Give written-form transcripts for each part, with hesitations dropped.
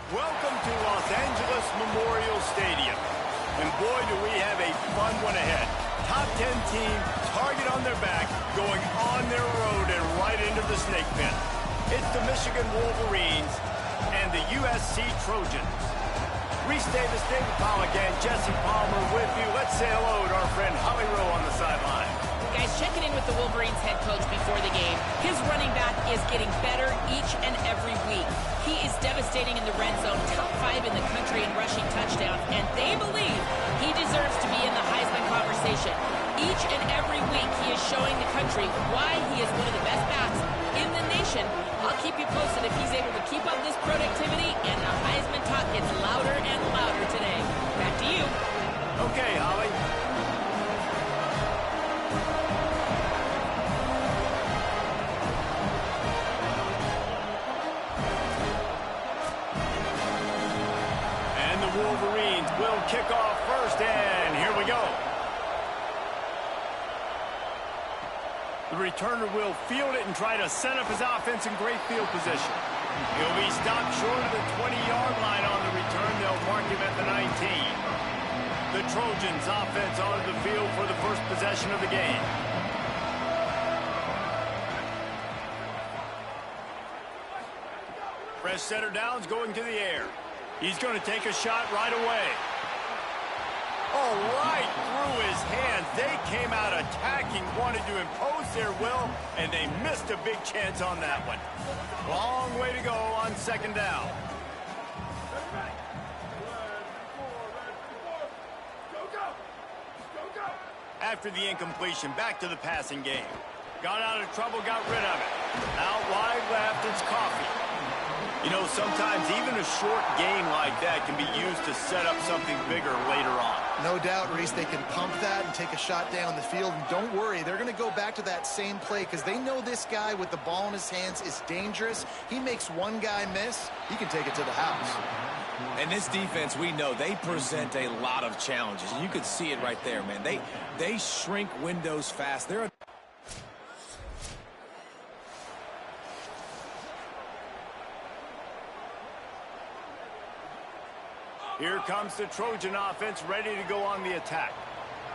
Welcome to Los Angeles Memorial Stadium. And boy, do we have a fun one ahead. Top 10 team, target on their back, going on their road and right into the snake pit. It's the Michigan Wolverines and the USC Trojans. Reese Davis, David Pollack, and Jesse Palmer with you. Let's say hello to our friend Holly Rowe on the sideline. Guys, checking in with the Wolverines head coach before the game. His running back is getting better each and every week. He is devastating in the red zone, top 5 in the country in rushing touchdowns, and they believe he deserves to be in the Heisman conversation. Each and every week, he is showing the country why he is one of the best backs in the nation. I'll keep you posted if he's able to keep up this productivity, and the Heisman talk gets louder and louder today. Back to you. Okay, Holly. Wolverines will kick off first, and here we go. The returner will field it and try to set up his offense in great field position. He'll be stopped short of the 20-yard line on the return. They'll mark him at the 19. The Trojans offense onto the field for the first possession of the game. Fresh center downs going to the air. He's going to take a shot right away. Oh, right through his hands. They came out attacking, wanted to impose their will, and they missed a big chance on that one. Long way to go on second down. After the incompletion, back to the passing game. Got out of trouble, got rid of it. Out wide left, it's Coffee. You know, sometimes even a short game like that can be used to set up something bigger later on. No doubt, Reese, they can pump that and take a shot down the field. And don't worry, they're going to go back to that same play because they know this guy with the ball in his hands is dangerous. He makes one guy miss, he can take it to the house. And this defense, we know, they present a lot of challenges. You could see it right there, man. They shrink windows fast. They're Here comes the Trojan offense ready to go on the attack.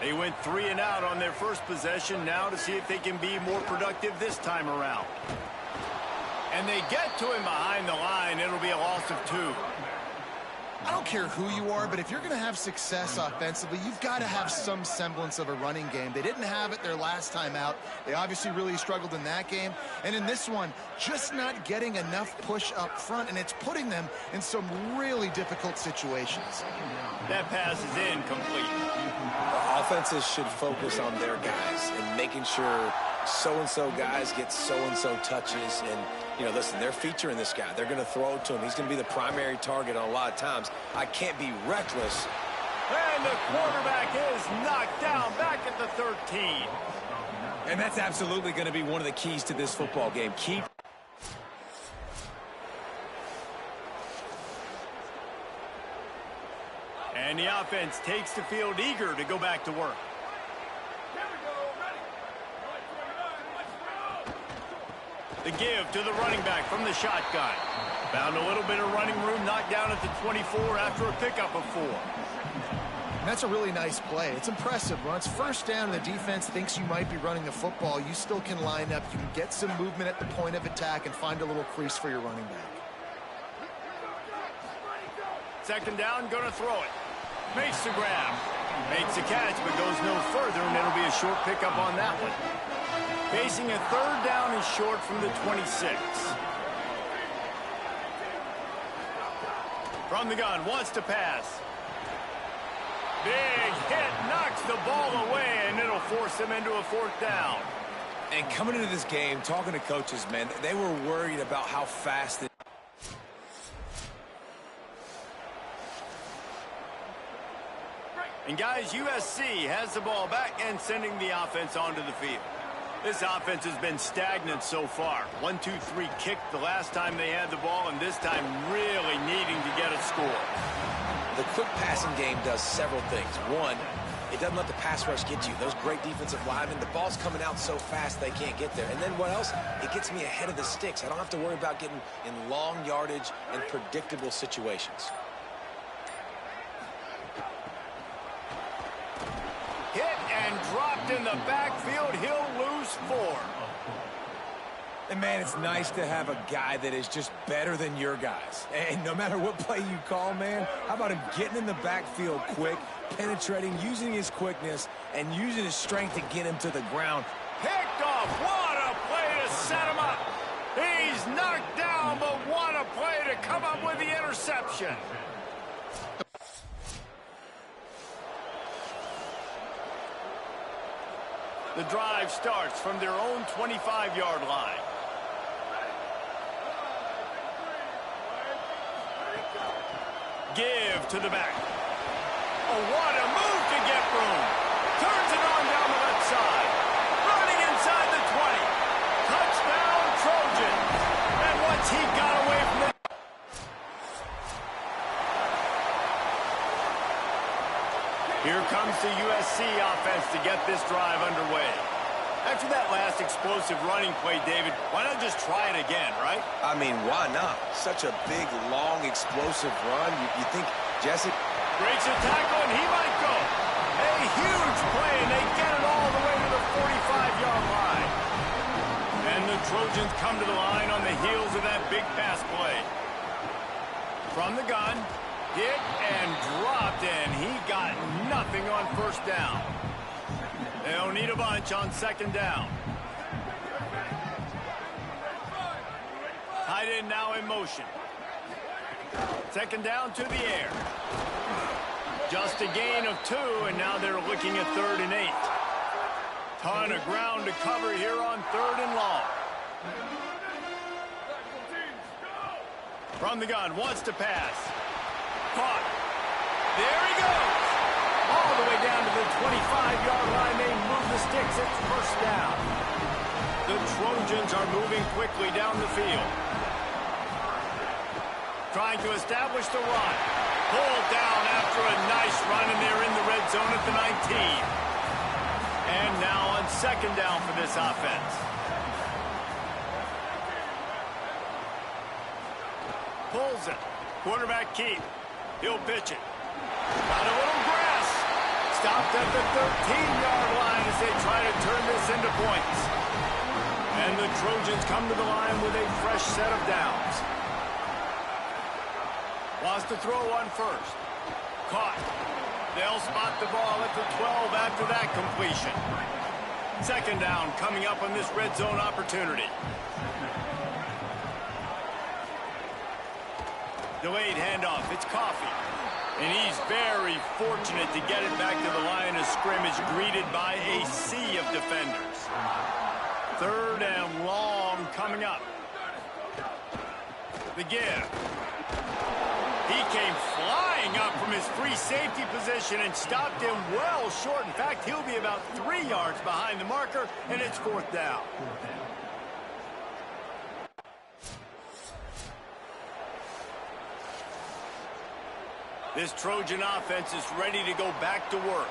They went 3 and out on their first possession, now to see if they can be more productive this time around. And they get to him behind the line. It'll be a loss of 2. I don't care who you are, but if you're going to have success offensively, you've got to have some semblance of a running game. They didn't have it their last time out. They obviously really struggled in that game. And in this one, just not getting enough push up front, and it's putting them in some really difficult situations. That pass is incomplete. Offenses should focus on their guys and making sure so-and-so guys get so-and-so touches. And, you know, listen, they're featuring this guy. They're going to throw it to him. He's going to be the primary target on a lot of times. I can't be reckless. And the quarterback is knocked down back at the 13. And that's absolutely going to be one of the keys to this football game. Keep. And the offense takes the field eager to go back to work. The give to the running back from the shotgun. Found a little bit of running room, knocked down at the 24 after a pickup of 4. And that's a really nice play. It's impressive. When it's first down and the defense thinks you might be running the football, you still can line up. You can get some movement at the point of attack and find a little crease for your running back. Second down, going to throw it. Makes the grab. Makes the catch, but goes no further, and it'll be a short pickup on that one. Facing a third down and short from the 26. From the gun, wants to pass. Big hit, knocks the ball away, and it'll force him into a 4th down. And coming into this game, talking to coaches, man, they were worried about how fast it. And guys, USC has the ball back and sending the offense onto the field. This offense has been stagnant so far. 1-2-3 kick the last time they had the ball, and this time really needing to get a score. The quick passing game does several things. One, it doesn't let the pass rush get you. Those great defensive linemen, the ball's coming out so fast they can't get there. And then what else? It gets me ahead of the sticks. I don't have to worry about getting in long yardage and predictable situations. Hit and dropped in the backfield. He'll lose 4. And, man, it's nice to have a guy that is just better than your guys. And no matter what play you call, man, how about him getting in the backfield quick, penetrating, using his quickness, and using his strength to get him to the ground. Picked off. What a play to set him up. He's knocked down, but what a play to come up with the interception. The drive starts from their own 25-yard line. Give to the back. Oh, what a move to get room. Turns it on down the left side. Running inside the 20. Touchdown, Trojans. And once he got away from the... Here comes the USC offense to get this drive underway. After that last explosive running play, David, why not just try it again, right? I mean, why not? Such a big, long, explosive run. You think, Jesse? Breaks a tackle, and he might go. A huge play, and they get it all the way to the 45-yard line. And the Trojans come to the line on the heels of that big pass play. From the gun, hit and dropped, and he got nothing on first down. They'll need a bunch on second down. Tight end now in motion. Second down to the air. Just a gain of 2, and now they're looking at 3rd and 8. Ton of ground to cover here on 3rd and long. From the gun, wants to pass. Caught. There he goes. All the way down to the 25-yard line. They move the sticks. It's first down. The Trojans are moving quickly down the field. Trying to establish the run. Pulled down after a nice run, and they're in the red zone at the 19. And now on second down for this offense. Pulls it. Quarterback keep. He'll pitch it. Got a little grass. Stopped at the 13-yard line as they try to turn this into points. And the Trojans come to the line with a fresh set of downs. Wants to throw one first. Caught. They'll spot the ball at the 12 after that completion. Second down coming up on this red zone opportunity. Delayed handoff. It's Coffee. And he's very fortunate to get it back to the line of scrimmage, greeted by a sea of defenders. 3rd and long coming up. The give. He came flying up from his free safety position and stopped him well short. In fact, he'll be about 3 yards behind the marker, and it's 4th down. This Trojan offense is ready to go back to work.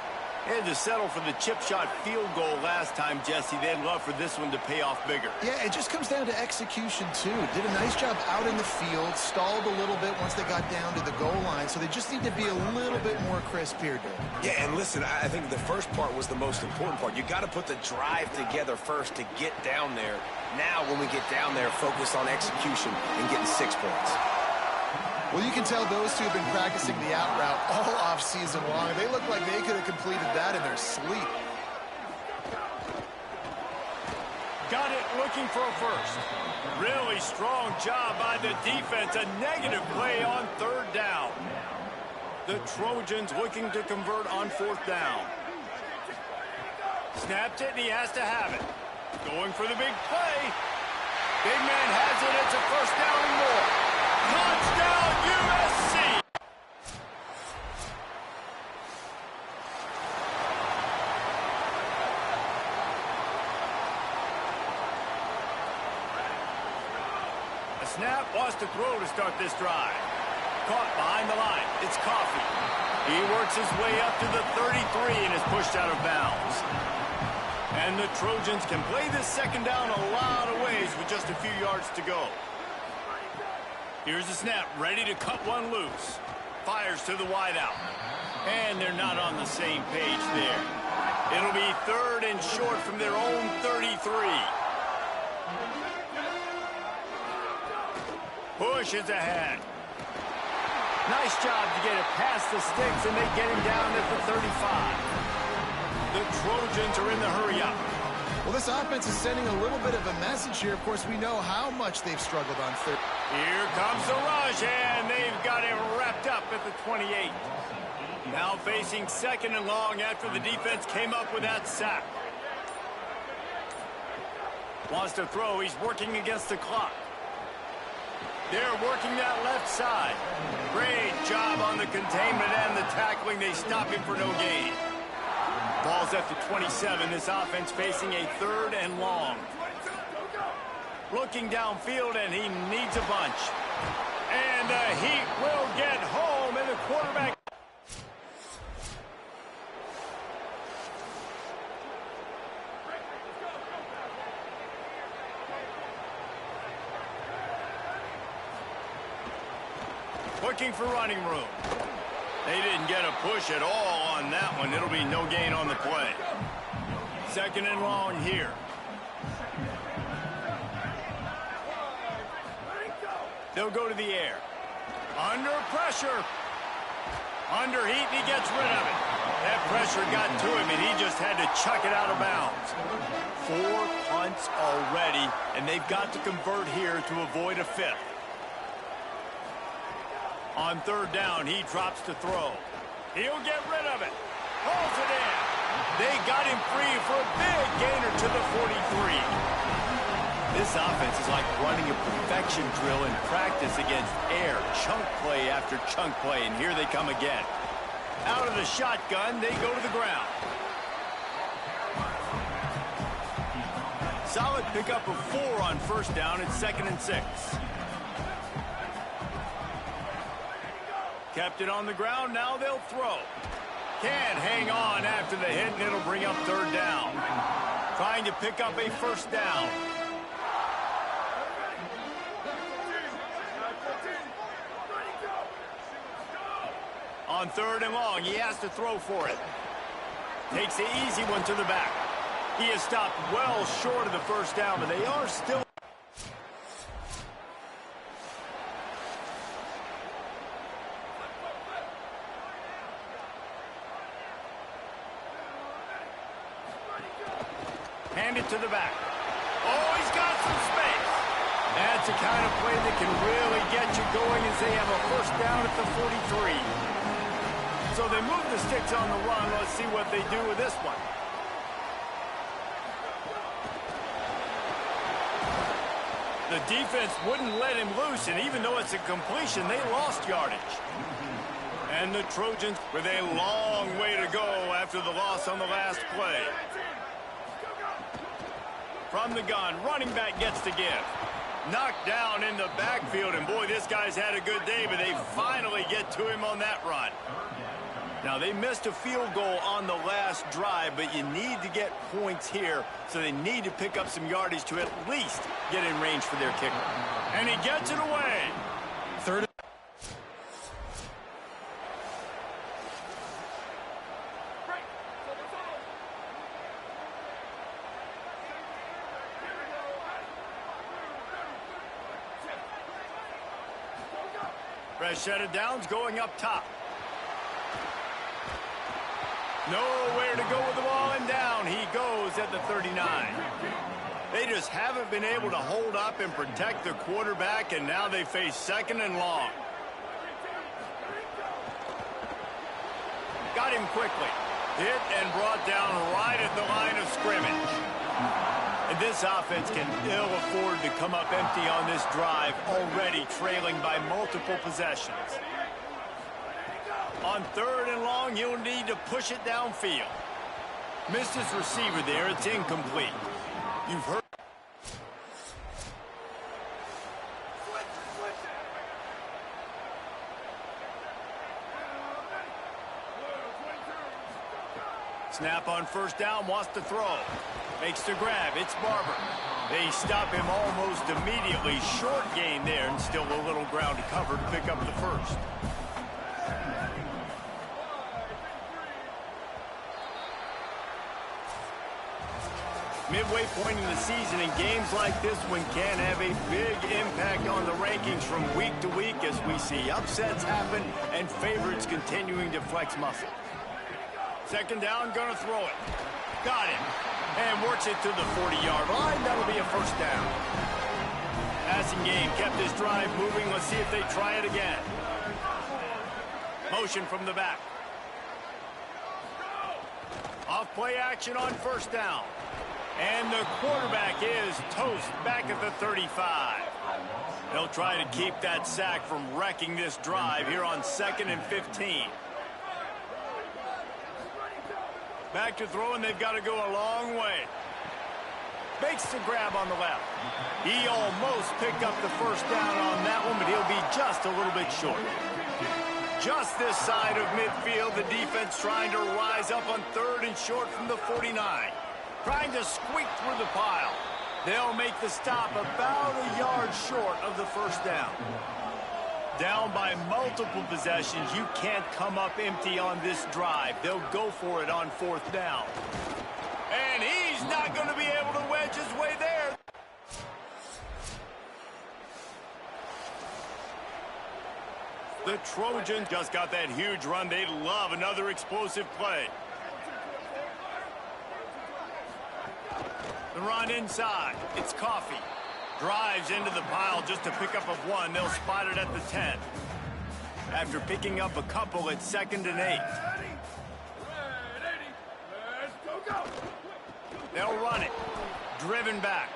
They had to settle for the chip shot field goal last time, Jesse. They'd love for this one to pay off bigger. Yeah, it just comes down to execution, too. Did a nice job out in the field, stalled a little bit once they got down to the goal line, so they just need to be a little bit more crisp here, Dave. Yeah, and listen, I think the first part was the most important part. You got to put the drive together first to get down there. Now, when we get down there, focus on execution and getting 6 points. Well, you can tell those two have been practicing the out route all off-season long. They look like they could have completed that in their sleep. Got it, looking for a first. Really strong job by the defense. A negative play on 3rd down. The Trojans looking to convert on 4th down. Snapped it, and he has to have it. Going for the big play. Big man has it. It's a first down and more. Touchdown, USC! A snap, wants to throw to start this drive. Caught behind the line. It's Coffee. He works his way up to the 33 and is pushed out of bounds. And the Trojans can play this second down a lot of ways with just a few yards to go. Here's the snap, ready to cut one loose. Fires to the wideout. And they're not on the same page there. It'll be 3rd and short from their own 33. Push is ahead. Nice job to get it past the sticks, and they get him down at the 35. The Trojans are in the hurry-up. Well, this offense is sending a little bit of a message here. Of course, we know how much they've struggled on third. Here comes the rush, and they've got him wrapped up at the 28. Now facing 2nd and long after the defense came up with that sack. Wants to throw. He's working against the clock. They're working that left side. Great job on the containment and the tackling. They stop him for no gain. Ball's at the 27. This offense facing a 3rd and long. Looking downfield, and he needs a bunch. And the Heat will get home, and the quarterback... looking for running room. They didn't get a push at all on that one. It'll be no gain on the play. 2nd and long here. They'll go to the air. Under pressure. Under heat, and he gets rid of it. That pressure got to him, and he just had to chuck it out of bounds. 4 punts already, and they've got to convert here to avoid a 5th. On 3rd down, he drops to throw. He'll get rid of it. Holds it in. They got him free for a big gainer to the 43. This offense is like running a perfection drill in practice against air. Chunk play after chunk play, and here they come again. Out of the shotgun, they go to the ground. Solid pickup of 4 on 1st down. It's 2nd and 6. Kept it on the ground, now they'll throw. Can't hang on after the hit, and it'll bring up 3rd down. Trying to pick up a 1st down. On 3rd and long, he has to throw for it. Takes the easy one to the back. He is stopped well short of the 1st down, but they are still... hand it to the back. Oh, he's got some space. That's the kind of play that can really get you going as they have a 1st down at the 43. So they move the sticks on the run. Let's see what they do with this one. The defense wouldn't let him loose, and even though it's a completion, they lost yardage. And the Trojans with a long way to go after the loss on the last play. From the gun, running back gets to give. Knocked down in the backfield, and boy, this guy's had a good day, but they finally get to him on that run. Now, they missed a field goal on the last drive, but you need to get points here, so they need to pick up some yardage to at least get in range for their kicker. And he gets it away. 3rd. Fresh set of downs going up top. Nowhere to go with the ball, and down he goes at the 39. They just haven't been able to hold up and protect the quarterback, and now they face 2nd and long. Got him quickly. Hit and brought down right at the line of scrimmage. And this offense can ill afford to come up empty on this drive, already trailing by multiple possessions. On 3rd and long, you'll need to push it downfield. Missed his receiver there. It's incomplete. You've heard. Snap on first down, wants to throw. Makes the grab, it's Barber. They stop him almost immediately. Short gain there, and still a little ground to cover to pick up the first. Midway point in the season, and games like this one can have a big impact on the rankings from week to week as we see upsets happen and favorites continuing to flex muscle. Second down, gonna throw it. Got it. And works it to the 40-yard line. That'll be a first down. Passing game kept this drive moving. Let's see if they try it again. Motion from the back. Off play action on first down. And the quarterback is toast back at the 35. They'll try to keep that sack from wrecking this drive here on 2nd and 15. Back to throw, and they've got to go a long way. Makes the grab on the left. He almost picked up the first down on that one, but he'll be just a little bit short. Just this side of midfield, the defense trying to rise up on 3rd and short from the 49. Trying to squeak through the pile. They'll make the stop about a yard short of the first down. Down by multiple possessions, you can't come up empty on this drive. They'll go for it on 4th down. And he's not going to be able to wedge his way there. The Trojans just got that huge run. They love another explosive play. The run inside. It's Coffee. Drives into the pile just to pick up of 1. They'll spot it at the 10. After picking up a couple, it's 2nd and 8. They'll run it. Driven back.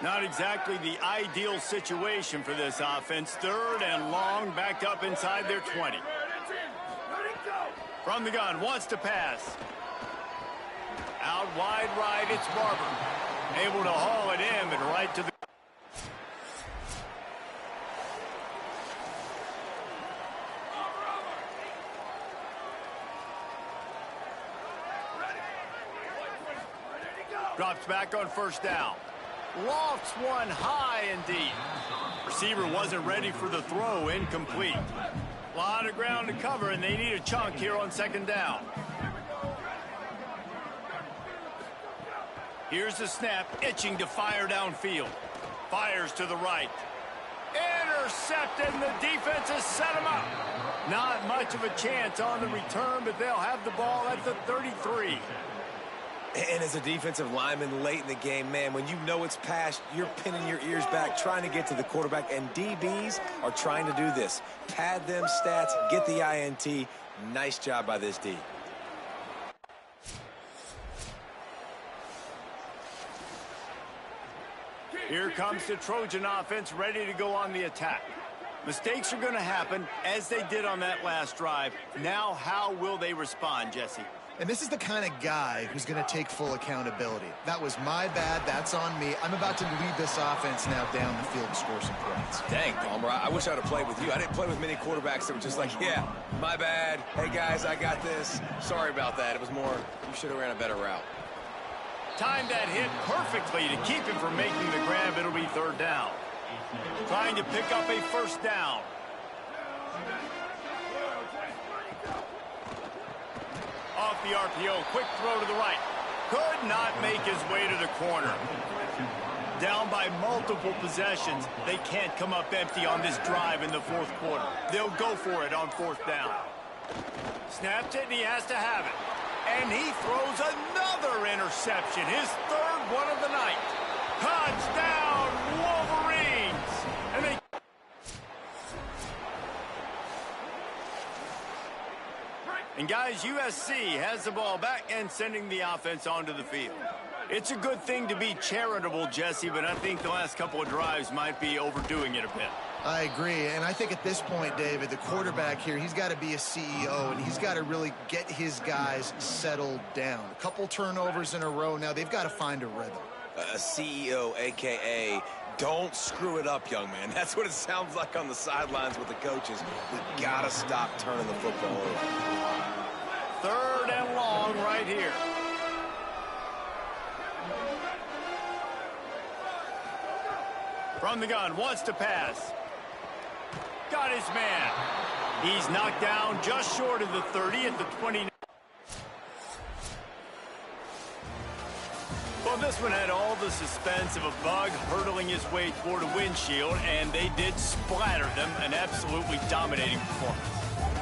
Not exactly the ideal situation for this offense. 3rd and long, back up inside their 20. From the gun, wants to pass. Out wide right, it's Barber. Able to haul it in, but right to the... Drops back on first down. Lofts one high and deep. Receiver wasn't ready for the throw, incomplete. A lot of ground to cover, and they need a chunk here on 2nd down. Here's the snap, itching to fire downfield. Fires to the right. Intercepted, and the defense has set him up. Not much of a chance on the return, but they'll have the ball at the 33. And as a defensive lineman late in the game, man, when you know it's past, you're pinning your ears back, trying to get to the quarterback, and DBs are trying to do this. Pad them stats, get the INT. Nice job by this D. Here comes the Trojan offense ready to go on the attack. Mistakes are going to happen, as they did on that last drive. Now, how will they respond, Jesse? And this is the kind of guy who's going to take full accountability. That was my bad. That's on me. I'm about to lead this offense now down the field and score some points. Dang, Palmer, I wish I would have played with you. I didn't play with many quarterbacks that were just like, yeah, my bad. Hey, guys, I got this. Sorry about that. It was more, you should have ran a better route. Timed that hit perfectly to keep him from making the grab. It'll be 3rd down. Trying to pick up a first down. Off the RPO, quick throw to the right. Could not make his way to the corner. Down by multiple possessions. They can't come up empty on this drive in the 4th quarter. They'll go for it on 4th down. Snapped it, and he has to have it. And he throws another interception. His 3rd one of the night. Touchdown, Wolverines! And they... And guys, USC has the ball back and sending the offense onto the field. It's a good thing to be charitable, Jesse, but I think the last couple of drives might be overdoing it a bit. I agree, and I think at this point, David, the quarterback here, he's got to be a CEO, and he's got to really get his guys settled down. A couple turnovers in a row now. They've got to find a rhythm. A CEO, a.k.a. Don't screw it up, young man. That's what it sounds like on the sidelines with the coaches. We got to stop turning the football over. 3rd and long right here. From the gun, wants to pass. Got his man. He's knocked down just short of the 30 at the 29. Well, this one had all the suspense of a bug hurtling his way toward a windshield, and they did splatter them. An absolutely dominating performance.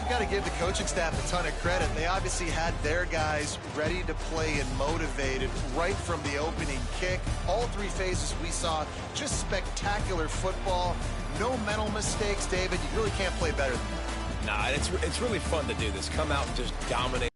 You got to give the coaching staff a ton of credit. They obviously had their guys ready to play and motivated right from the opening kick. All 3 phases we saw just spectacular football. No mental mistakes, David. You really can't play better than that. Nah, it's really fun to do this. Come out and just dominate.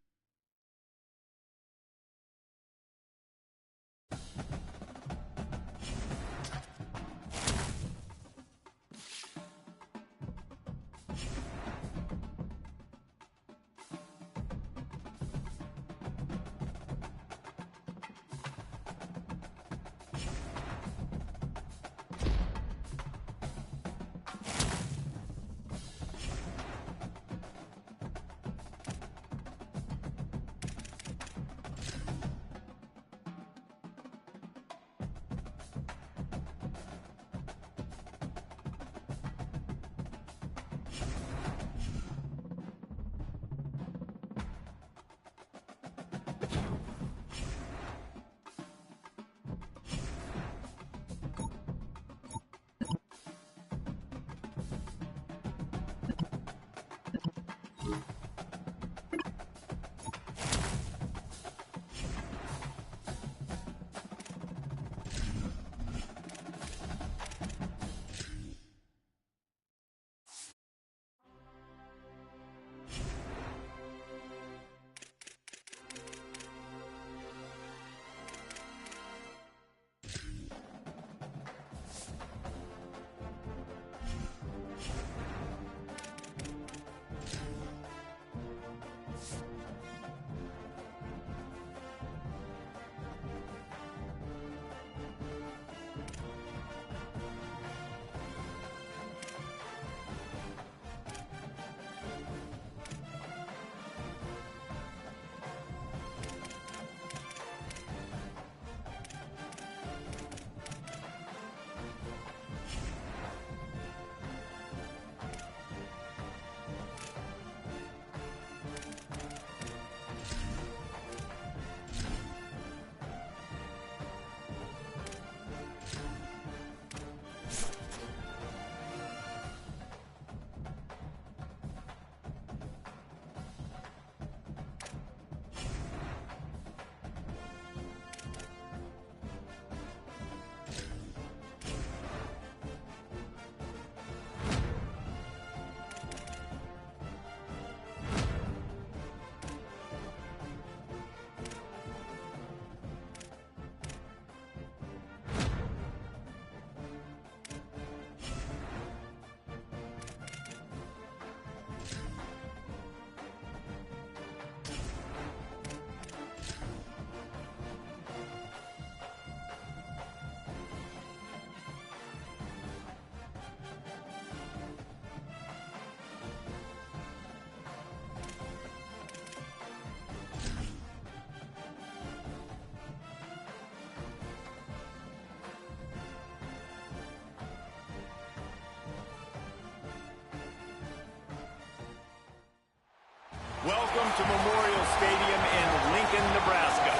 Welcome to Memorial Stadium in Lincoln, Nebraska.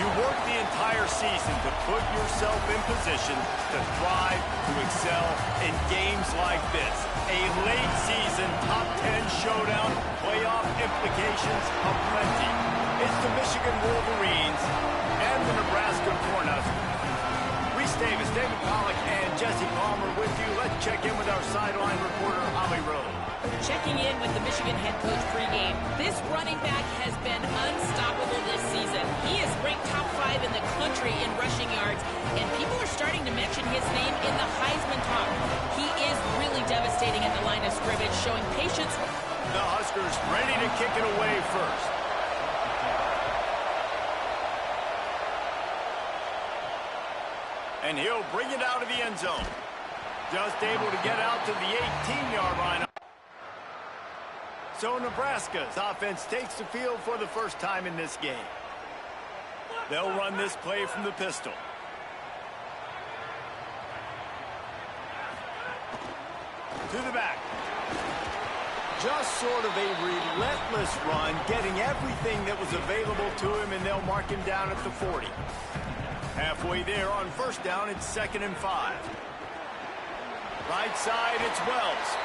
You worked the entire season to put yourself in position to thrive, to excel in games like this. A late season top 10 showdown, playoff implications aplenty. It's the Michigan Wolverines and the Nebraska Cornhuskers. Reese Davis, David Pollack, and Jesse Palmer with you. Let's check in with our sideline reporter, Holly Rose. Checking in with the Michigan head coach pregame. This running back has been unstoppable this season. He is ranked top 5 in the country in rushing yards, and people are starting to mention his name in the Heisman talk. He is really devastating at the line of scrimmage, showing patience. The Huskers ready to kick it away first. And he'll bring it out of the end zone. Just able to get out to the 18-yard line. So Nebraska's offense takes the field for the first time in this game. They'll run this play from the pistol. To the back. Just sort of a relentless run, getting everything that was available to him, and they'll mark him down at the 40. Halfway there on first down, it's 2nd and 5. Right side, it's Wells.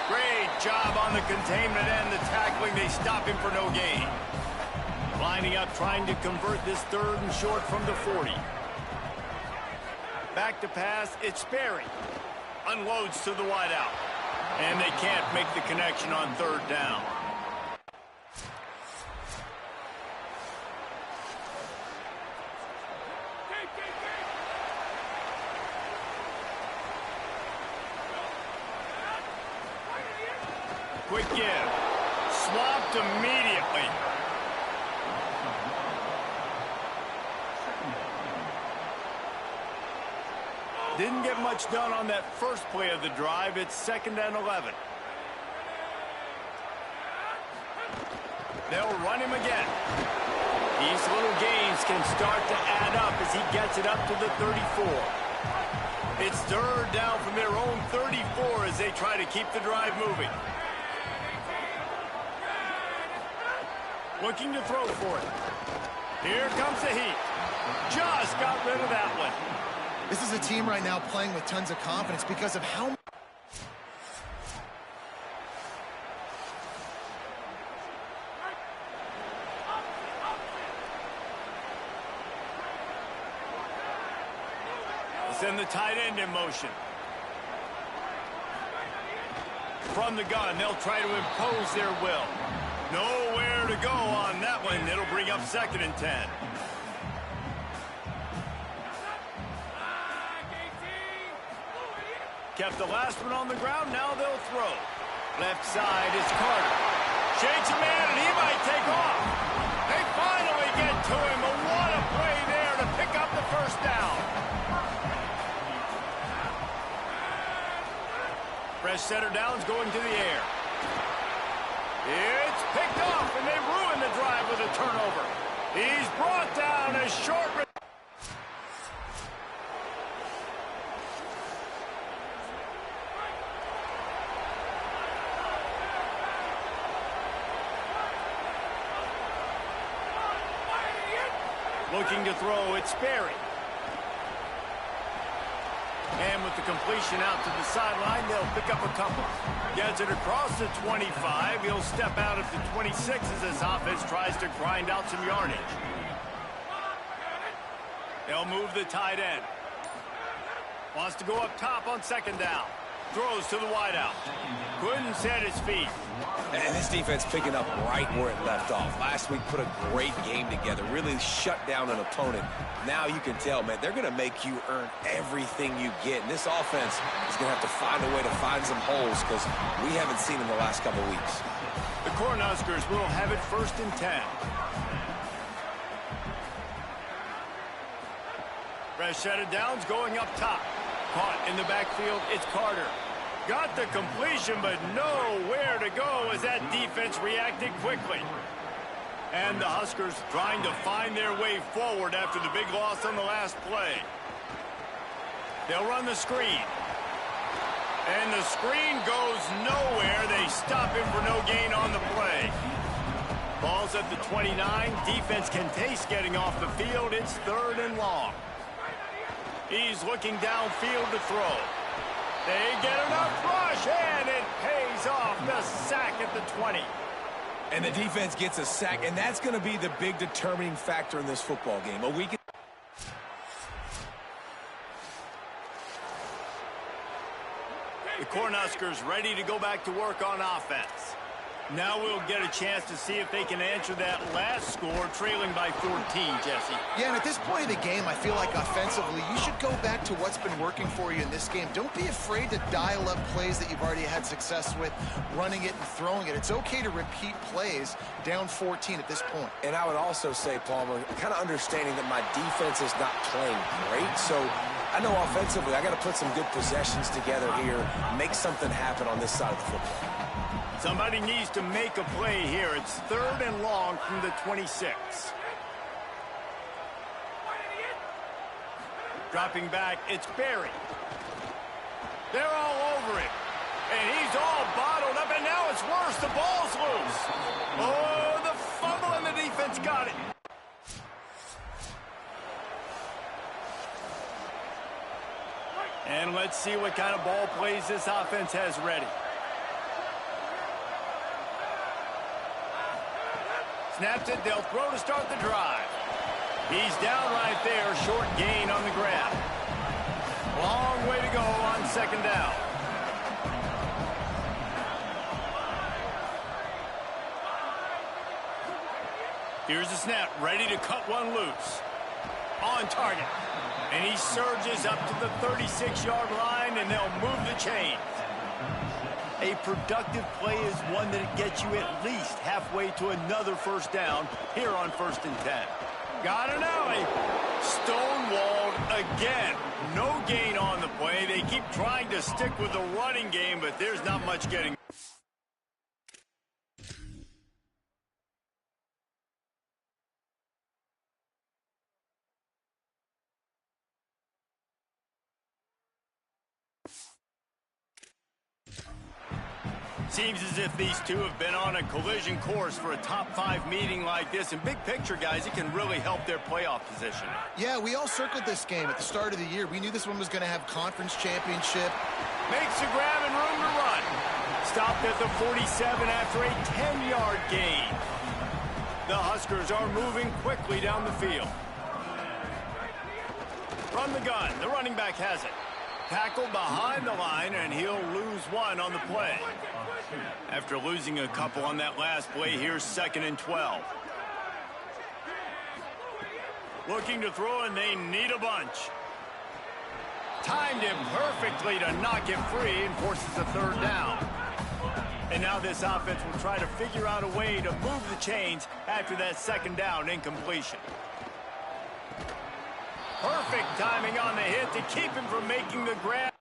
Great job on the containment and the tackling. They stop him for no gain. Lining up, trying to convert this 3rd and short from the 40. Back to pass, it's Sperry. Unloads to the wideout. And they can't make the connection on 3rd down. Quick give. Swapped immediately. Didn't get much done on that first play of the drive. It's 2nd and 11. They'll run him again. These little gains can start to add up as he gets it up to the 34. It's 3rd down from their own 34 as they try to keep the drive moving. Looking to throw for it. Here comes the heat. Just got rid of that one. This is a team right now playing with tons of confidence because of how send the tight end in motion. From the gun, they'll try to impose their will. Nowhere to go on that one. It'll bring up 2nd and 10. Kept the last one on the ground. Now they'll throw. Left side is Carter. Shakes a man, and he might take off. They finally get to him. But what a play there to pick up the 1st down. Fresh center downs going to the air. It's picked off, and they ruin the drive with a turnover. He's brought down as short. Looking to throw, it's Sperry. And with the completion out to the sideline, they'll pick up a couple. Gets it across the 25. He'll step out at the 26 as this offense tries to grind out some yardage. They'll move the tight end. Wants to go up top on 2nd down. Throws to the wideout. Couldn't set his feet. And this defense picking up right where it left off. Last week put a great game together. Really shut down an opponent. Now you can tell, man, they're going to make you earn everything you get. And this offense is going to have to find a way to find some holes because we haven't seen them the last couple weeks. The Cornhuskers will have it 1st and 10. Fresh set of downs going up top. Caught in the backfield, it's Carter. Got the completion, but nowhere to go as that defense reacted quickly. And the Huskers trying to find their way forward after the big loss on the last play. They'll run the screen. And the screen goes nowhere. They stop him for no gain on the play. Ball's at the 29. Defense can taste getting off the field. It's 3rd and long. He's looking downfield to throw. They get enough rush, and it pays off. The sack at the 20. And the defense gets a sack, and that's going to be the big determining factor in this football game. A week. The Cornhuskers ready to go back to work on offense. Now we'll get a chance to see if they can answer that last score, trailing by 14, Jesse. Yeah, and at this point of the game, I feel like offensively, you should go back to what's been working for you in this game. Don't be afraid to dial up plays that you've already had success with, running it and throwing it. It's okay to repeat plays down 14 at this point. And I would also say, Palmer, kind of understanding that my defense is not playing great, so I I know offensively I got to put some good possessions together here, make something happen on this side of the football. Somebody needs to make a play here. It's 3rd and long from the 26. Dropping back, it's Barry. They're all over him. And he's all bottled up, and now it's worse. The ball's loose. Oh, the fumble, and the defense got it. And let's see what kind of ball plays this offense has ready. Snaps it, they'll throw to start the drive. He's down right there, short gain on the grab. Long way to go on 2nd down. Here's the snap, ready to cut one loose. On target. And he surges up to the 36-yard line, and they'll move the chains. A productive play is one that gets you at least halfway to another 1st down here on 1st and 10. Got an alley. Stonewalled again. No gain on the play. They keep trying to stick with the running game, but there's not much getting. Seems as if these two have been on a collision course for a top 5 meeting like this. And big picture, guys, it can really help their playoff position. Yeah, we all circled this game at the start of the year. We knew this one was going to have conference championship. Makes a grab and room to run. Stopped at the 47 after a 10-yard gain. The Huskers are moving quickly down the field. From the gun, the running back has it. Tackled behind the line, and he'll lose one on the play. After losing a couple on that last play, here's 2nd and 12. Looking to throw, and they need a bunch. Timed him perfectly to knock it free and forces a 3rd down. And now this offense will try to figure out a way to move the chains after that 2nd down incompletion. Perfect timing on the hit to keep him from making the grab.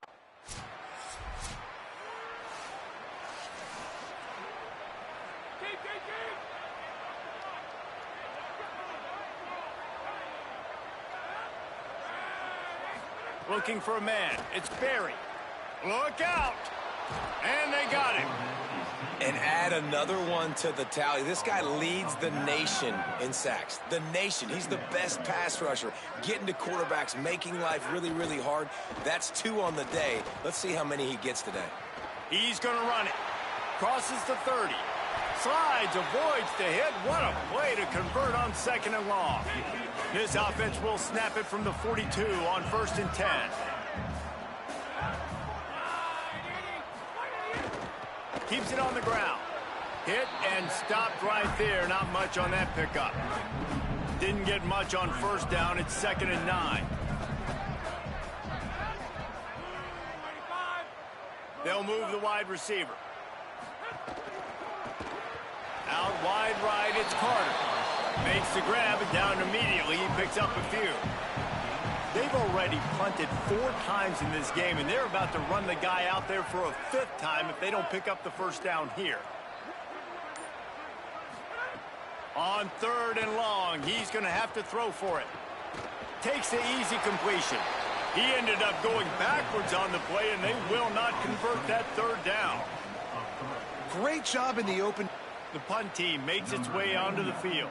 Looking for a man. It's Barry. Look out! And they got him. And add another one to the tally. This guy leads the nation in sacks. The nation. He's the best pass rusher. Getting to quarterbacks, making life really, really hard. That's 2 on the day. Let's see how many he gets today. He's going to run it. Crosses the 30. Slides, avoids the hit. What a play to convert on 2nd and long. This offense will snap it from the 42 on 1st and 10. Keeps it on the ground. Hit and stopped right there. Not much on that pickup. Didn't get much on 1st down. It's 2nd and 9. They'll move the wide receiver. Out wide right, it's Carter. Makes the grab and down immediately. He picks up a few. They've already punted 4 times in this game, and they're about to run the guy out there for a 5th time if they don't pick up the 1st down here. On 3rd and long, he's going to have to throw for it. Takes the easy completion. He ended up going backwards on the play, and they will not convert that 3rd down. Great job in the open. The punt team makes its way onto the field.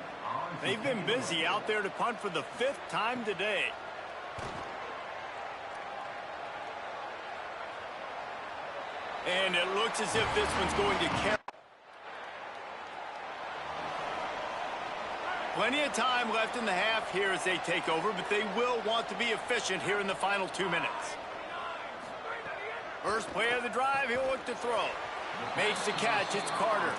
They've been busy out there to punt for the 5th time today. And it looks as if this one's going to carry. Plenty of time left in the half here as they take over, but they will want to be efficient here in the final 2 minutes. First play of the drive, he'll look to throw. Makes the catch, it's Carter.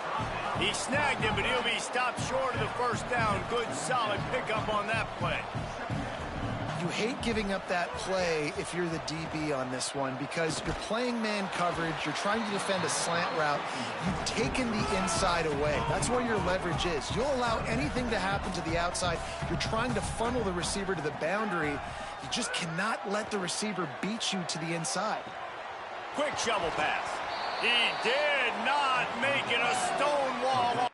He snagged him, but he'll be stopped short of the 1st down. Good, solid pickup on that play. You hate giving up that play if you're the DB on this one because you're playing man coverage, you're trying to defend a slant route, you've taken the inside away. That's where your leverage is. You'll allow anything to happen to the outside. You're trying to funnel the receiver to the boundary, You just cannot let the receiver beat you to the inside. Quick shovel pass. He did not make it a stone wall.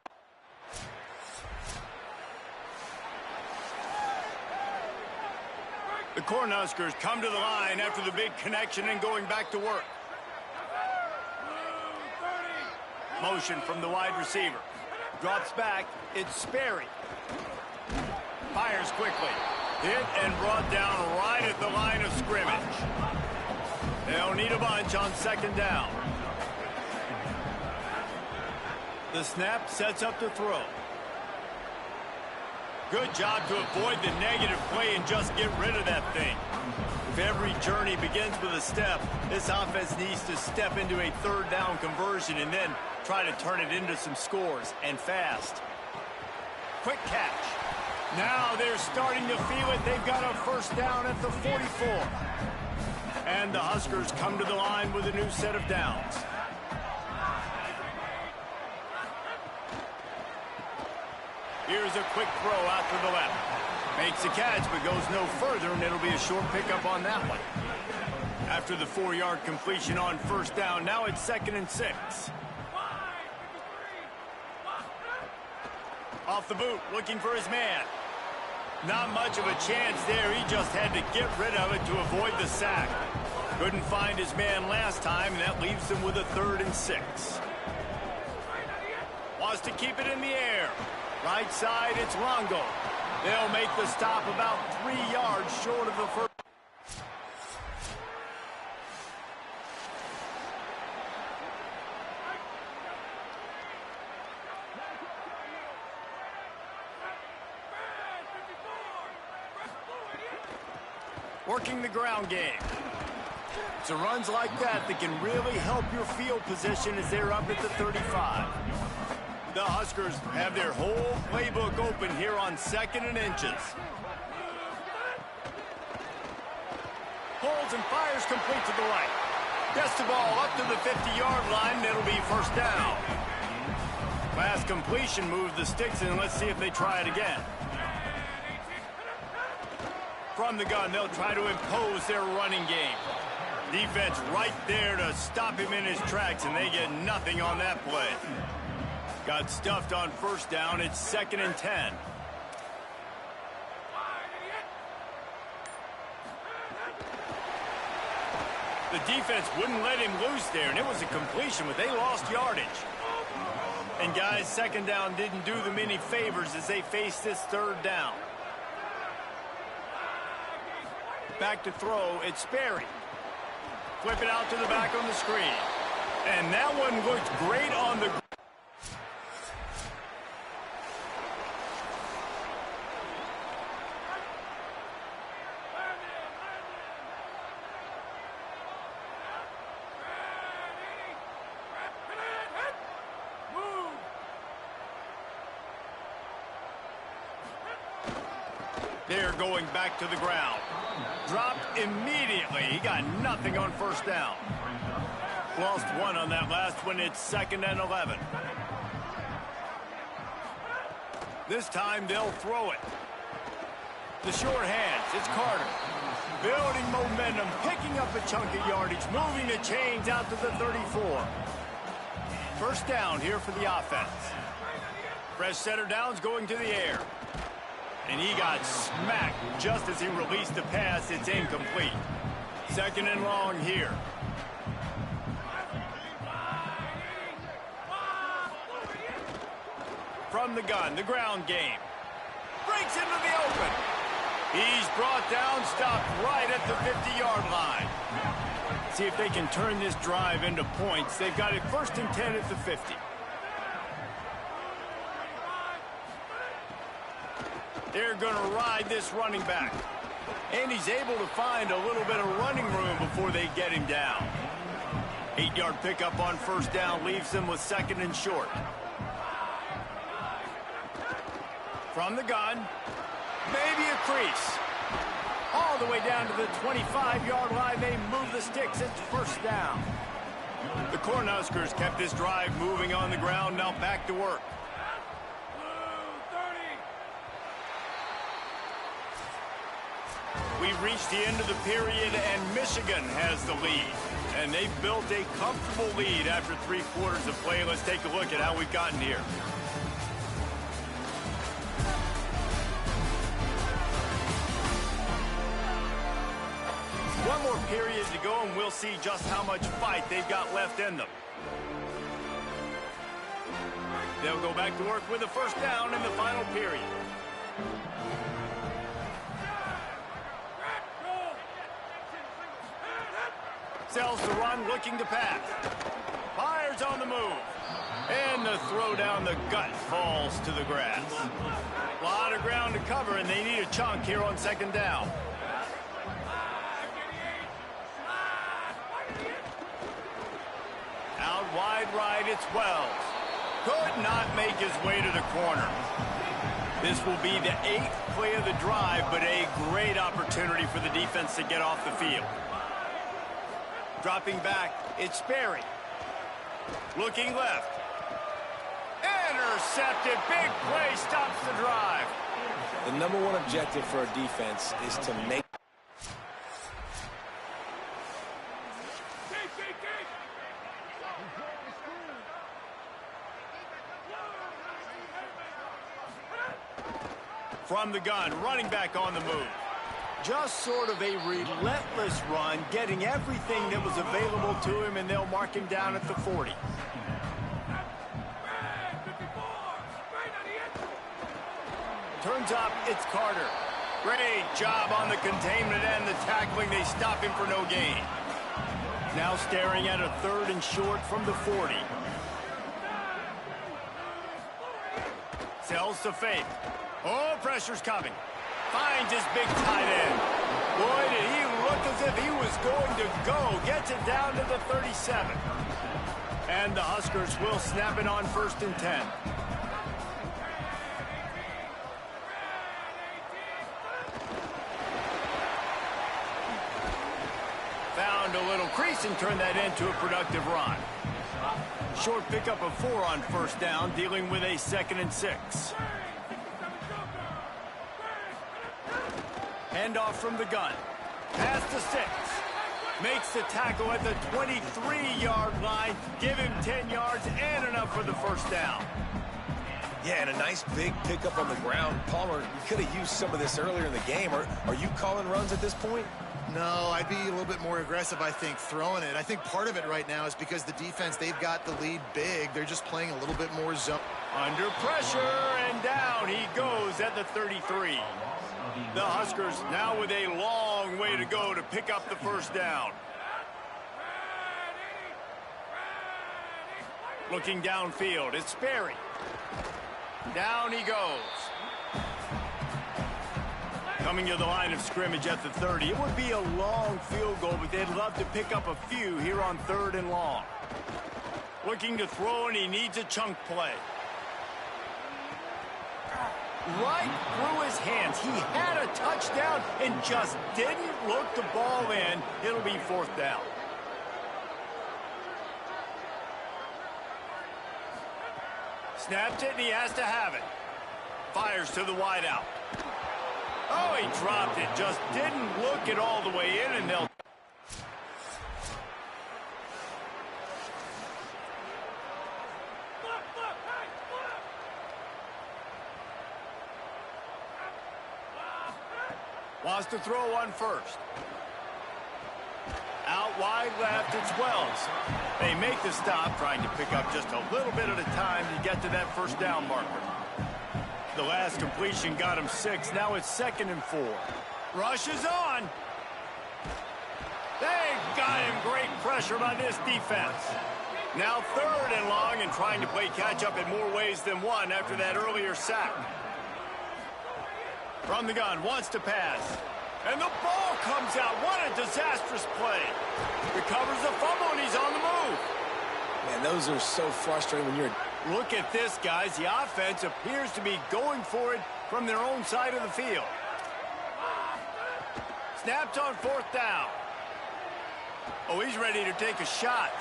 The Cornhuskers come to the line after the big connection and going back to work. Motion from the wide receiver. Drops back. It's Sperry. Fires quickly. Hit and brought down right at the line of scrimmage. They'll need a bunch on second down. The snap sets up the throw. Good job to avoid the negative play and just get rid of that thing. If every journey begins with a step, this offense needs to step into a third down conversion and then try to turn it into some scores, and fast. Quick catch. Now they're starting to feel it. They've got a first down at the 44. And the Huskers come to the line with a new set of downs. Here's a quick throw out to the left. Makes a catch, but goes no further, and it'll be a short pickup on that one. After the 4-yard completion on first down, now it's 2nd and 6. Off the boot, looking for his man. Not much of a chance there. He just had to get rid of it to avoid the sack. Couldn't find his man last time, and that leaves him with a 3rd and 6. Wants to keep it in the air. Right side, it's Longo. They'll make the stop about 3 yards short of the first. Working the ground game. It's the runs like that that can really help your field position as they're up at the 35. The Huskers have their whole playbook open here on 2nd and inches. Holds and fires complete to the right. Gets the ball up to the 50-yard line, and it'll be first down. Last completion moves the sticks in. Let's see if they try it again. From the gun, they'll try to impose their running game. Defense right there to stop him in his tracks, and they get nothing on that play. Got stuffed on first down. It's 2nd and 10. The defense wouldn't let him loose there, and it was a completion, but they lost yardage. And guys, 2nd down didn't do them any favors as they face this 3rd down. Back to throw, it's Sperry. Flip it out to the back on the screen. And that one looked great on the... They're going back to the ground. Dropped immediately. He got nothing on first down. Lost one on that last one. It's 2nd and 11. This time they'll throw it. The short hands. It's Carter. Building momentum, picking up a chunk of yardage, moving the chains out to the 34. First down here for the offense. Fresh center downs going to the air. And he got smacked just as he released the pass. It's incomplete. 2nd and long here. From the gun, the ground game. Breaks into the open. He's brought down, stopped right at the 50-yard line. See if they can turn this drive into points. They've got it 1st and 10 at the 50. They're going to ride this running back. And he's able to find a little bit of running room before they get him down. 8-yard pickup on first down leaves them with 2nd and short. From the gun, maybe a crease. All the way down to the 25-yard line, they move the sticks. It's first down. The Cornhuskers kept this drive moving on the ground, now back to work. We We've reached the end of the period, and Michigan has the lead. And they've built a comfortable lead after 3 quarters of play. Let's take a look at how we've gotten here. One more period to go, and we'll see just how much fight they've got left in them. They'll go back to work with a first down in the final period. Sells the run, looking to pass. Fires on the move. And the throw down the gut falls to the grass. A lot of ground to cover, and they need a chunk here on second down. Out wide right, it's Wells. Could not make his way to the corner. This will be the 8th play of the drive, but a great opportunity for the defense to get off the field. Dropping back, it's Sperry. Looking left. Intercepted. Big play stops the drive. The #1 objective for a defense is to make... From the gun, running back on the move. Just sort of a relentless run, getting everything that was available to him, and they'll mark him down at the 40. Turns up, it's Carter. Great job on the containment and the tackling. They stop him for no gain. Now staring at a 3rd and short from the 40. Sells to fake. Oh, pressure's coming. Finds his big tight end. Boy, did he look as if he was going to go. Gets it down to the 37. And the Huskers will snap it on 1st and 10. Found a little crease and turned that into a productive run. Short pickup of 4 on 1st down, dealing with a 2nd and 6. Handoff from the gun. Pass to 6. Makes the tackle at the 23-yard line. Give him 10 yards and enough for the 1st down. Yeah, and a nice big pickup on the ground. Palmer, you could have used some of this earlier in the game. Are you calling runs at this point? No, I'd be a little bit more aggressive, I think, throwing it. I think part of it right now is because the defense, they've got the lead big. They're just playing a little bit more zone. Under pressure, and down he goes at the 33. The Huskers now with a long way to go to pick up the 1st down. Looking downfield, it's Sperry. Down he goes. Coming to the line of scrimmage at the 30. It would be a long field goal, but they'd love to pick up a few here on 3rd and long. Looking to throw, and he needs a chunk play. Right through his hands. He had a touchdown and just didn't look the ball in. It'll be 4th down. Snaps it, and he has to have it. Fires to the wideout. Oh, he dropped it. Just didn't look it all the way in, and they'll... Wants to throw on 1st. Out wide left, it's Wells. They make the stop, trying to pick up just a little bit at a time to get to that 1st down marker. The last completion got him 6. Now it's 2nd and 4. Rush is on. They got him. Great pressure by this defense. Now 3rd and long, and trying to play catch-up in more ways than one after that earlier sack. From the gun, wants to pass. And the ball comes out. What a disastrous play. Recovers the fumble, and he's on the move. Man, those are so frustrating when you're... Look at this, guys. The offense appears to be going for it from their own side of the field. Snapped on 4th down. Oh, he's ready to take a shot.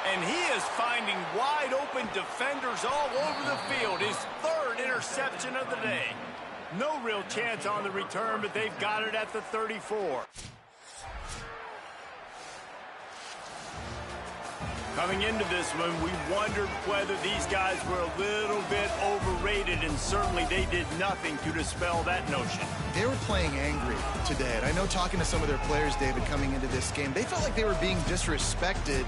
And he is finding wide open defenders all over the field. His 3rd interception of the day. No real chance on the return, but they've got it at the 34. Coming into this one, we wondered whether these guys were a little bit overrated, and certainly they did nothing to dispel that notion. They were playing angry today, and I know talking to some of their players, David, coming into this game, they felt like they were being disrespected.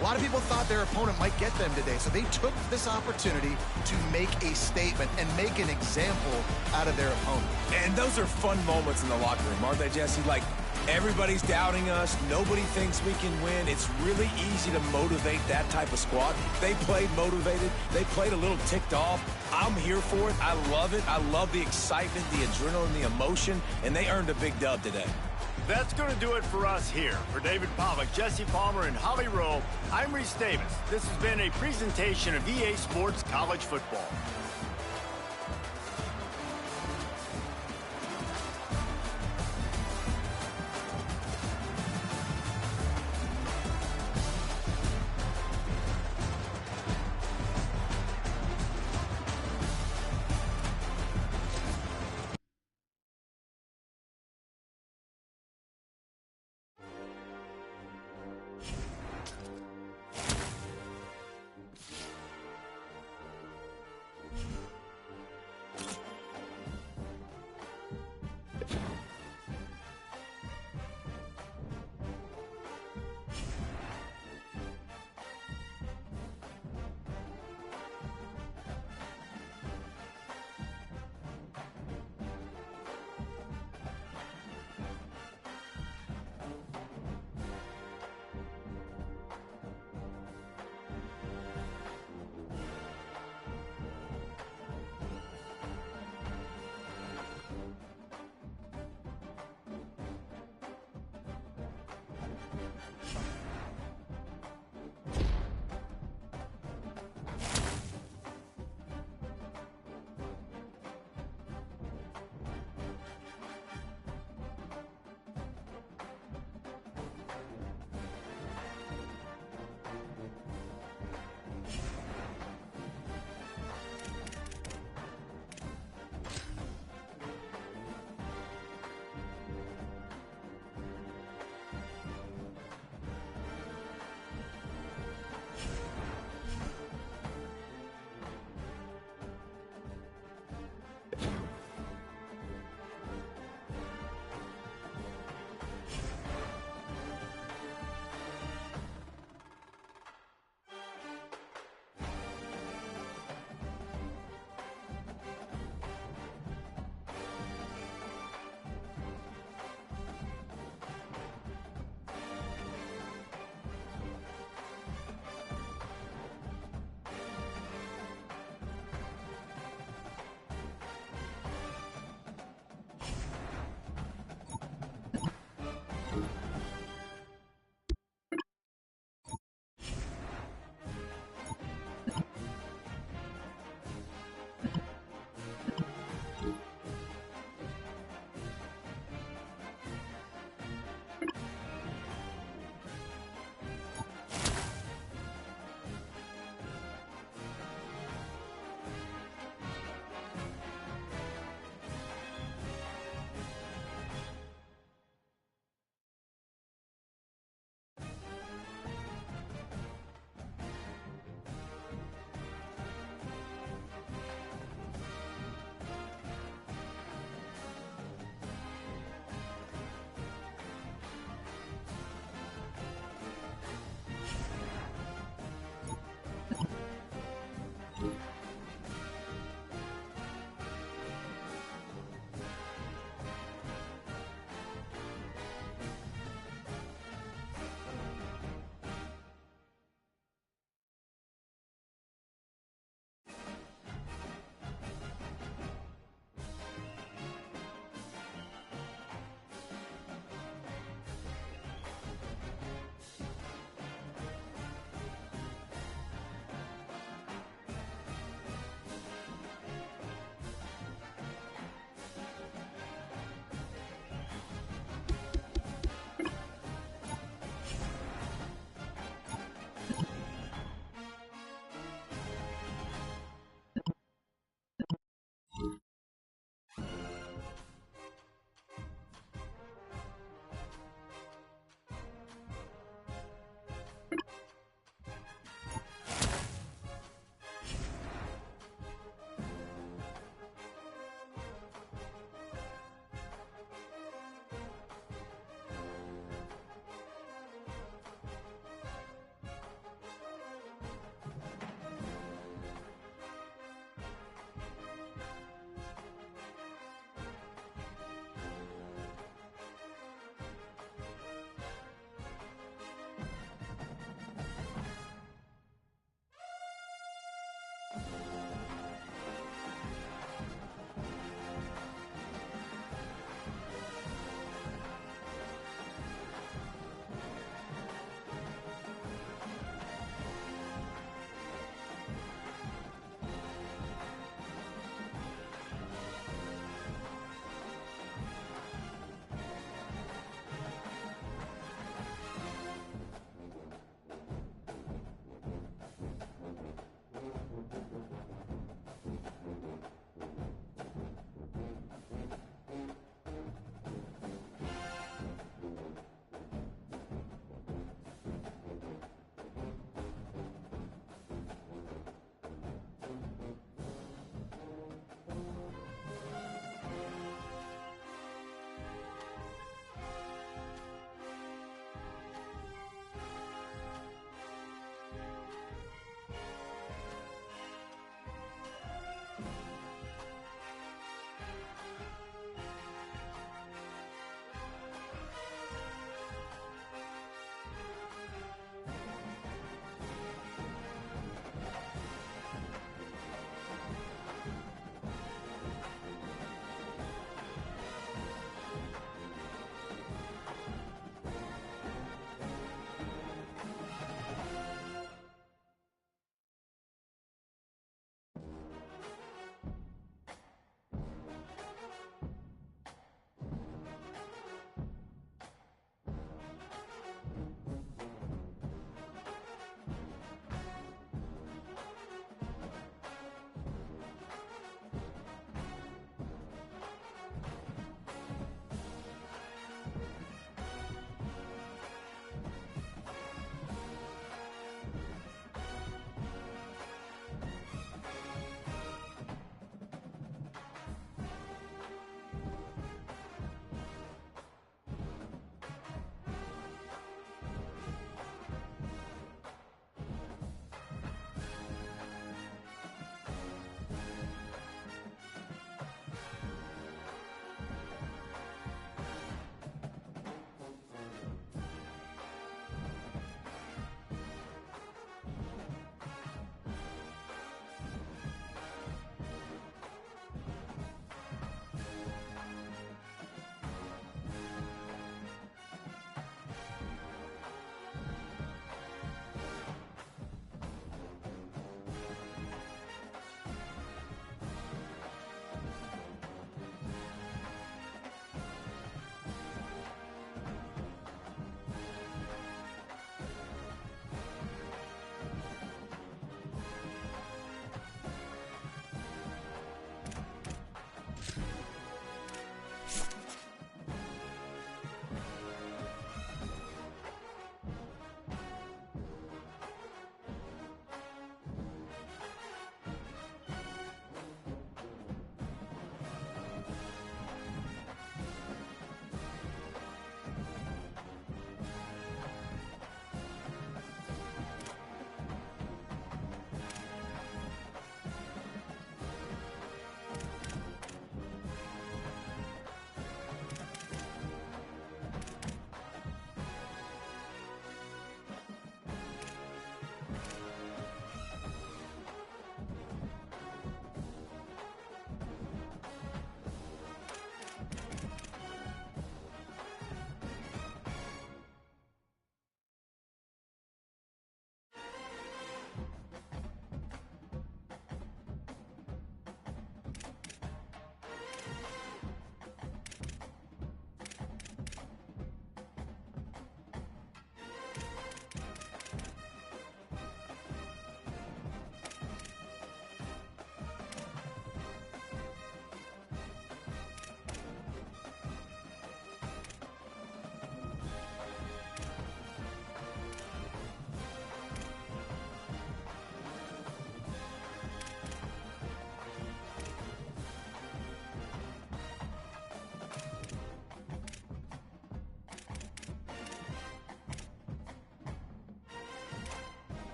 A lot of people thought their opponent might get them today, so they took this opportunity to make a statement and make an example out of their opponent. And those are fun moments in the locker room, aren't they, Jesse? Like, everybody's doubting us. Nobody thinks we can win. It's really easy to motivate that type of squad. They played motivated. They played a little ticked off. I'm here for it. I love it. I love the excitement, the adrenaline, the emotion, and they earned a big dub today. That's going to do it for us here. For David Pollack, Jesse Palmer, and Holly Rowe, I'm Reese Davis. This has been a presentation of EA Sports College Football.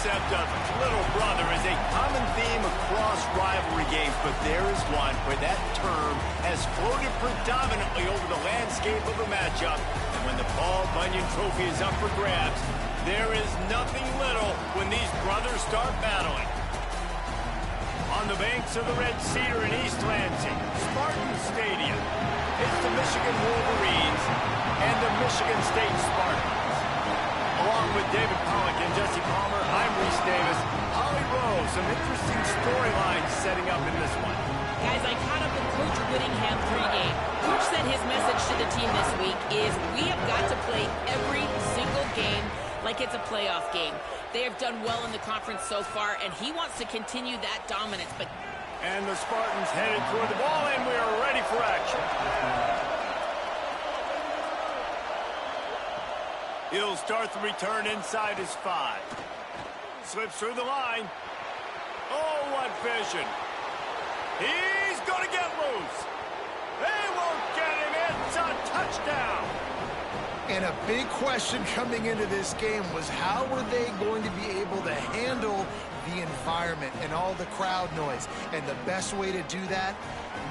concept of little brother is a common theme across rivalry games, but there is one where that term has floated predominantly over the landscape of a matchup. And when the Paul Bunyan Trophy is up for grabs, there is nothing little when these brothers start battling. On the banks of the Red Cedar in East Lansing, Spartan Stadium, it's the Michigan Wolverines and the Michigan State Spartans. Along with David Pollack and Jesse Palmer, I'm Reese Davis. Holly Rowe, some interesting storylines setting up in this one. Guys, I caught up with Coach Whittingham pregame. Coach said his message to the team this week is we have got to play every single game like it's a playoff game. They have done well in the conference so far, and he wants to continue that dominance. And the Spartans headed toward the ball, and we are ready for action. He'll start the return inside his 5. Slips through the line. Oh, what vision. He's going to get loose. They won't get him. It's a touchdown. And a big question coming into this game was how were they going to be able to handle the environment and all the crowd noise? And the best way to do that,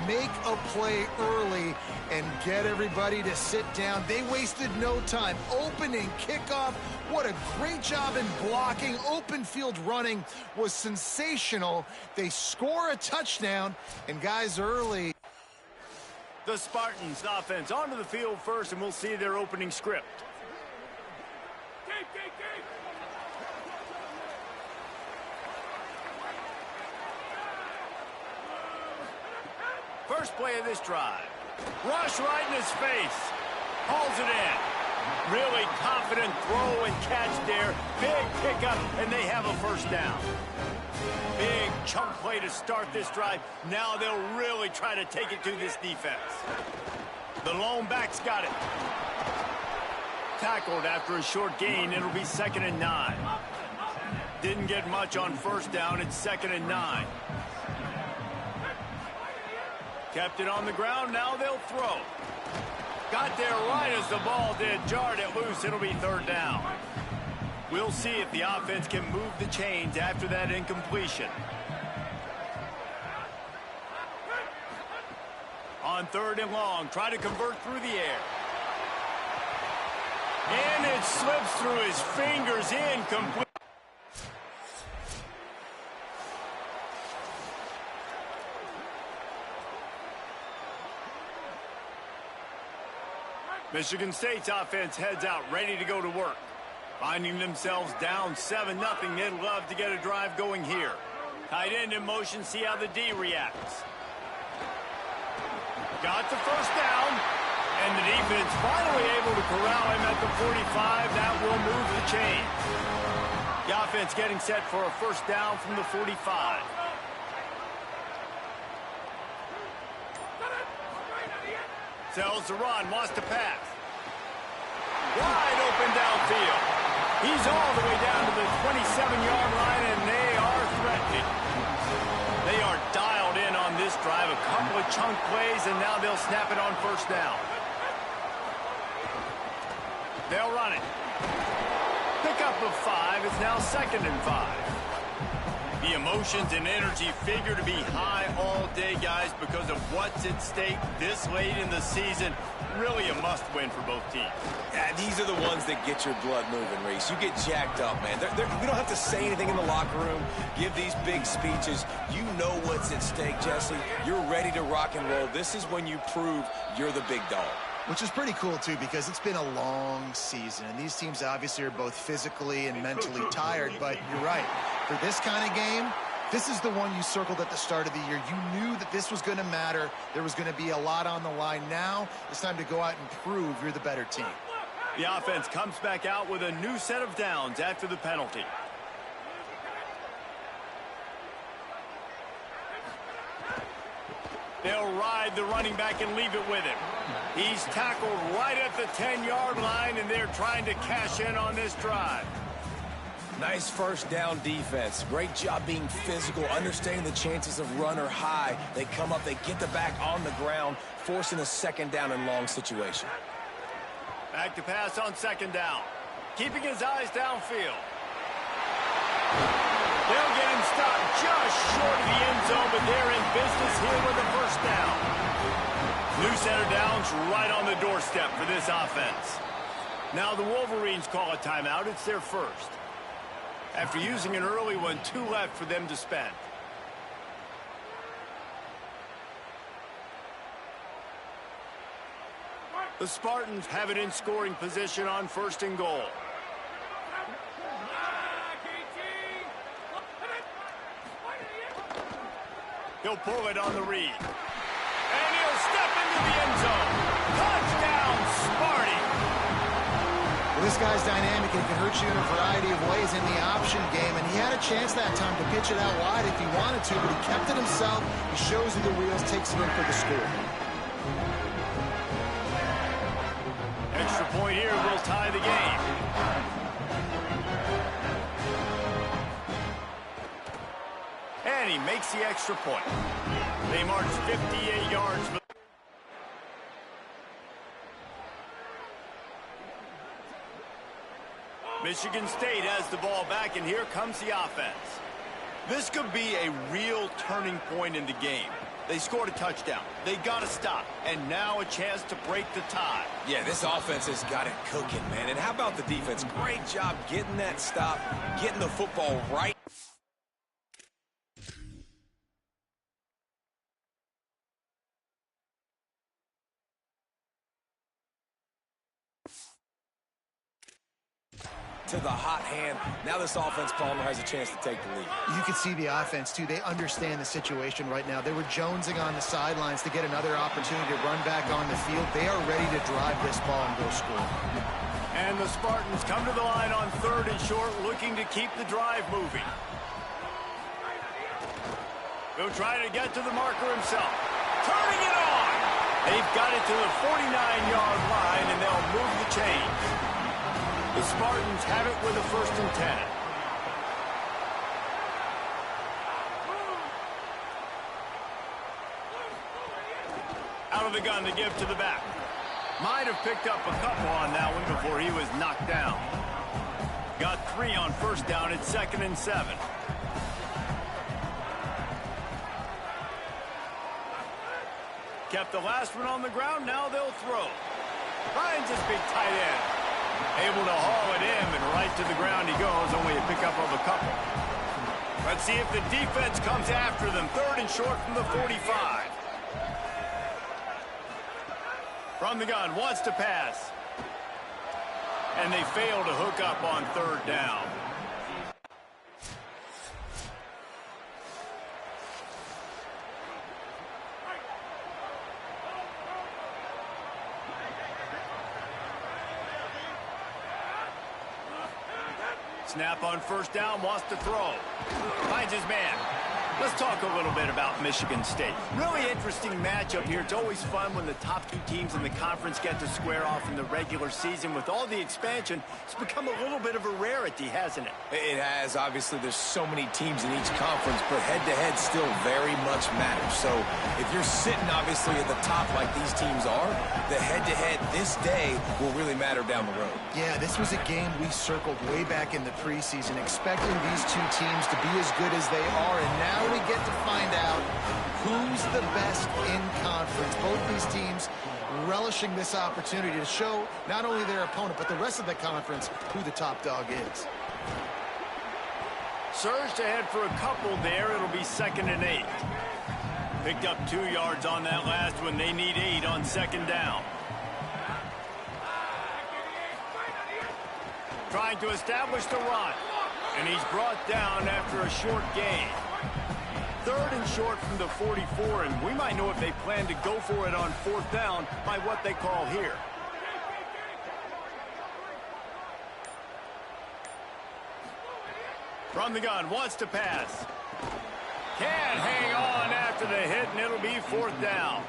make a play early and get everybody to sit down. They wasted no time. Opening kickoff, what a great job in blocking. Open field running was sensational. They score a touchdown, and guys early. The Spartans offense onto the field first, and we'll see their opening script. First play of this drive. Rush right in his face. Hauls it in. Really confident throw and catch there. Big pickup, and they have a first down. Big chunk play to start this drive. Now they'll really try to take it to this defense. The lone back's got it. Tackled after a short gain. It'll be 2nd and 9. Didn't get much on first down. It's 2nd and 9. Kept it on the ground. Now they'll throw. Got there right as the ball did. Jarred it loose. It'll be 3rd down. We'll see if the offense can move the chains after that incompletion. On 3rd and long, try to convert through the air. And it slips through his fingers, incomplete. Michigan State's offense heads out, ready to go to work. Finding themselves down 7-0, they'd love to get a drive going here. Tight end in motion, see how the D reacts. Got the first down, and the defense finally able to corral him at the 45. That will move the chains. The offense getting set for a first down from the 45. Sells the run, wants to pass. Wide open downfield. He's all the way down to the 27-yard line, and they are threatening. They are dialed in on this drive. A couple of chunk plays, and now they'll snap it on first down. They'll run it. Pickup of 5. It's now 2nd and 5. The emotions and energy figure to be high all day, guys, because of what's at stake this late in the season. Really a must-win for both teams. Yeah, these are the ones that get your blood moving, Reese. You get jacked up, man. We don't have to say anything in the locker room, give these big speeches. You know what's at stake, Jesse. You're ready to rock and roll. This is when you prove you're the big dog. Which is pretty cool, too, because it's been a long season. And these teams obviously are both physically and mentally tired. But you're right. For this kind of game, this is the one you circled at the start of the year. You knew that this was going to matter. There was going to be a lot on the line. Now it's time to go out and prove you're the better team. The offense comes back out with a new set of downs after the penalty. They'll ride the running back and leave it with him. He's tackled right at the 10-yard line, and they're trying to cash in on this drive. Nice first down defense. Great job being physical, understanding the chances of run are high. They come up, they get the back on the ground, forcing a 2nd down and long situation. Back to pass on 2nd down. Keeping his eyes downfield. They'll get him stopped just short of the end zone, but they're in business here with a first down. New center downs right on the doorstep for this offense. Now the Wolverines call a timeout. It's their first. After using an early one, 2 left for them to spend. The Spartans have it in scoring position on first and goal. He'll pull it on the read. And he'll step into the end zone. Touchdown, Sparty! Well, this guy's dynamic and can hurt you in a variety of ways in the option game, and he had a chance that time to pitch it out wide if he wanted to, but he kept it himself. He shows you the wheels, takes it in for the score. Extra point here will tie the game. And he makes the extra point. They march 58 yards. Michigan State has the ball back, and here comes the offense. This could be a real turning point in the game. They scored a touchdown. They got to stop. And now a chance to break the tie. Yeah, this offense has got it cooking, man. And how about the defense? Great job getting that stop, getting the football right. To the hot hand. Now this offense, Palmer, has a chance to take the lead. You can see the offense, too. They understand the situation right now. They were jonesing on the sidelines to get another opportunity to run back on the field. They are ready to drive this ball and go score. And the Spartans come to the line on third and short, looking to keep the drive moving. He'll try to get to the marker himself. Turning it on! They've got it to the 49-yard line, and they'll move the chains. The Spartans have it with a 1st and 10. Out of the gun to give to the back. Might have picked up a couple on that one before he was knocked down. Got 3 on first down. It's 2nd and 7. Kept the last one on the ground. Now they'll throw. Finds his big tight end. Able to haul it in, and right to the ground he goes, only a pickup of a couple. Let's see if the defense comes after them. 3rd and short from the 45. From the gun, wants to pass. And they fail to hook up on 3rd down. Snap on first down, wants to throw. Finds his man. Let's talk a little bit about Michigan State. Really interesting matchup here. It's always fun when the top 2 teams in the conference get to square off in the regular season. With all the expansion, it's become a little bit of a rarity, hasn't it? It has. Obviously, there's so many teams in each conference, but head-to-head still very much matters. So if you're sitting, obviously, at the top like these teams are, the head-to-head this day will really matter down the road. Yeah, this was a game we circled way back in the preseason, expecting these 2 teams to be as good as they are, and now we get to find out who's the best in conference. Both these teams relishing this opportunity to show not only their opponent, but the rest of the conference who the top dog is. Surged ahead for a couple there. It'll be 2nd and 8. Picked up 2 yards on that last one. They need 8 on 2nd down. Trying to establish the run. And he's brought down after a short gain. 3rd and short from the 44, and we might know if they plan to go for it on 4th down by what they call here. From the gun, wants to pass. Can't hang on after the hit, and it'll be 4th down.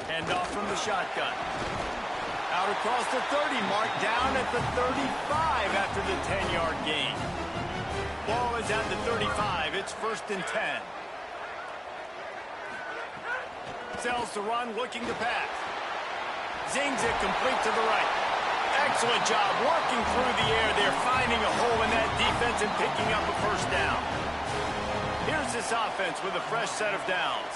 Handoff from the shotgun. Out across the 30 mark, down at the 35 after the 10-yard gain. Ball is at the 35. It's 1st and 10. Sells to run, looking to pass. Zings it complete to the right. Excellent job working through the air. They're finding a hole in that defense and picking up a 1st down. Here's this offense with a fresh set of downs.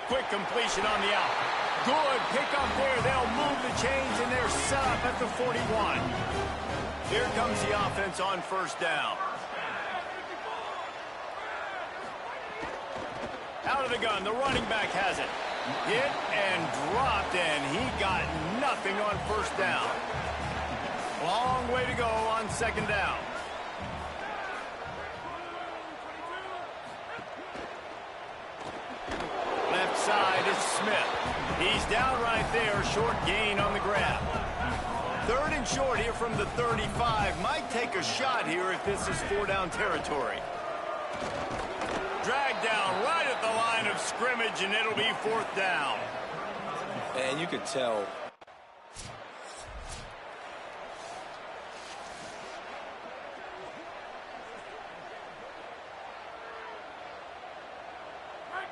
Quick completion on the out. Good pick up there. They'll move the chains, and they're set up at the 41. Here comes the offense on 1st down. Out of the gun, the running back has it. Hit and dropped, and he got nothing on 1st down. Long way to go on 2nd down. Left side is Smith. He's down right there, short gain on the grab. 3rd and short here from the 35. Might take a shot here if this is 4-down territory. Dragged down right at the line of scrimmage, and it'll be 4th down. And you could tell.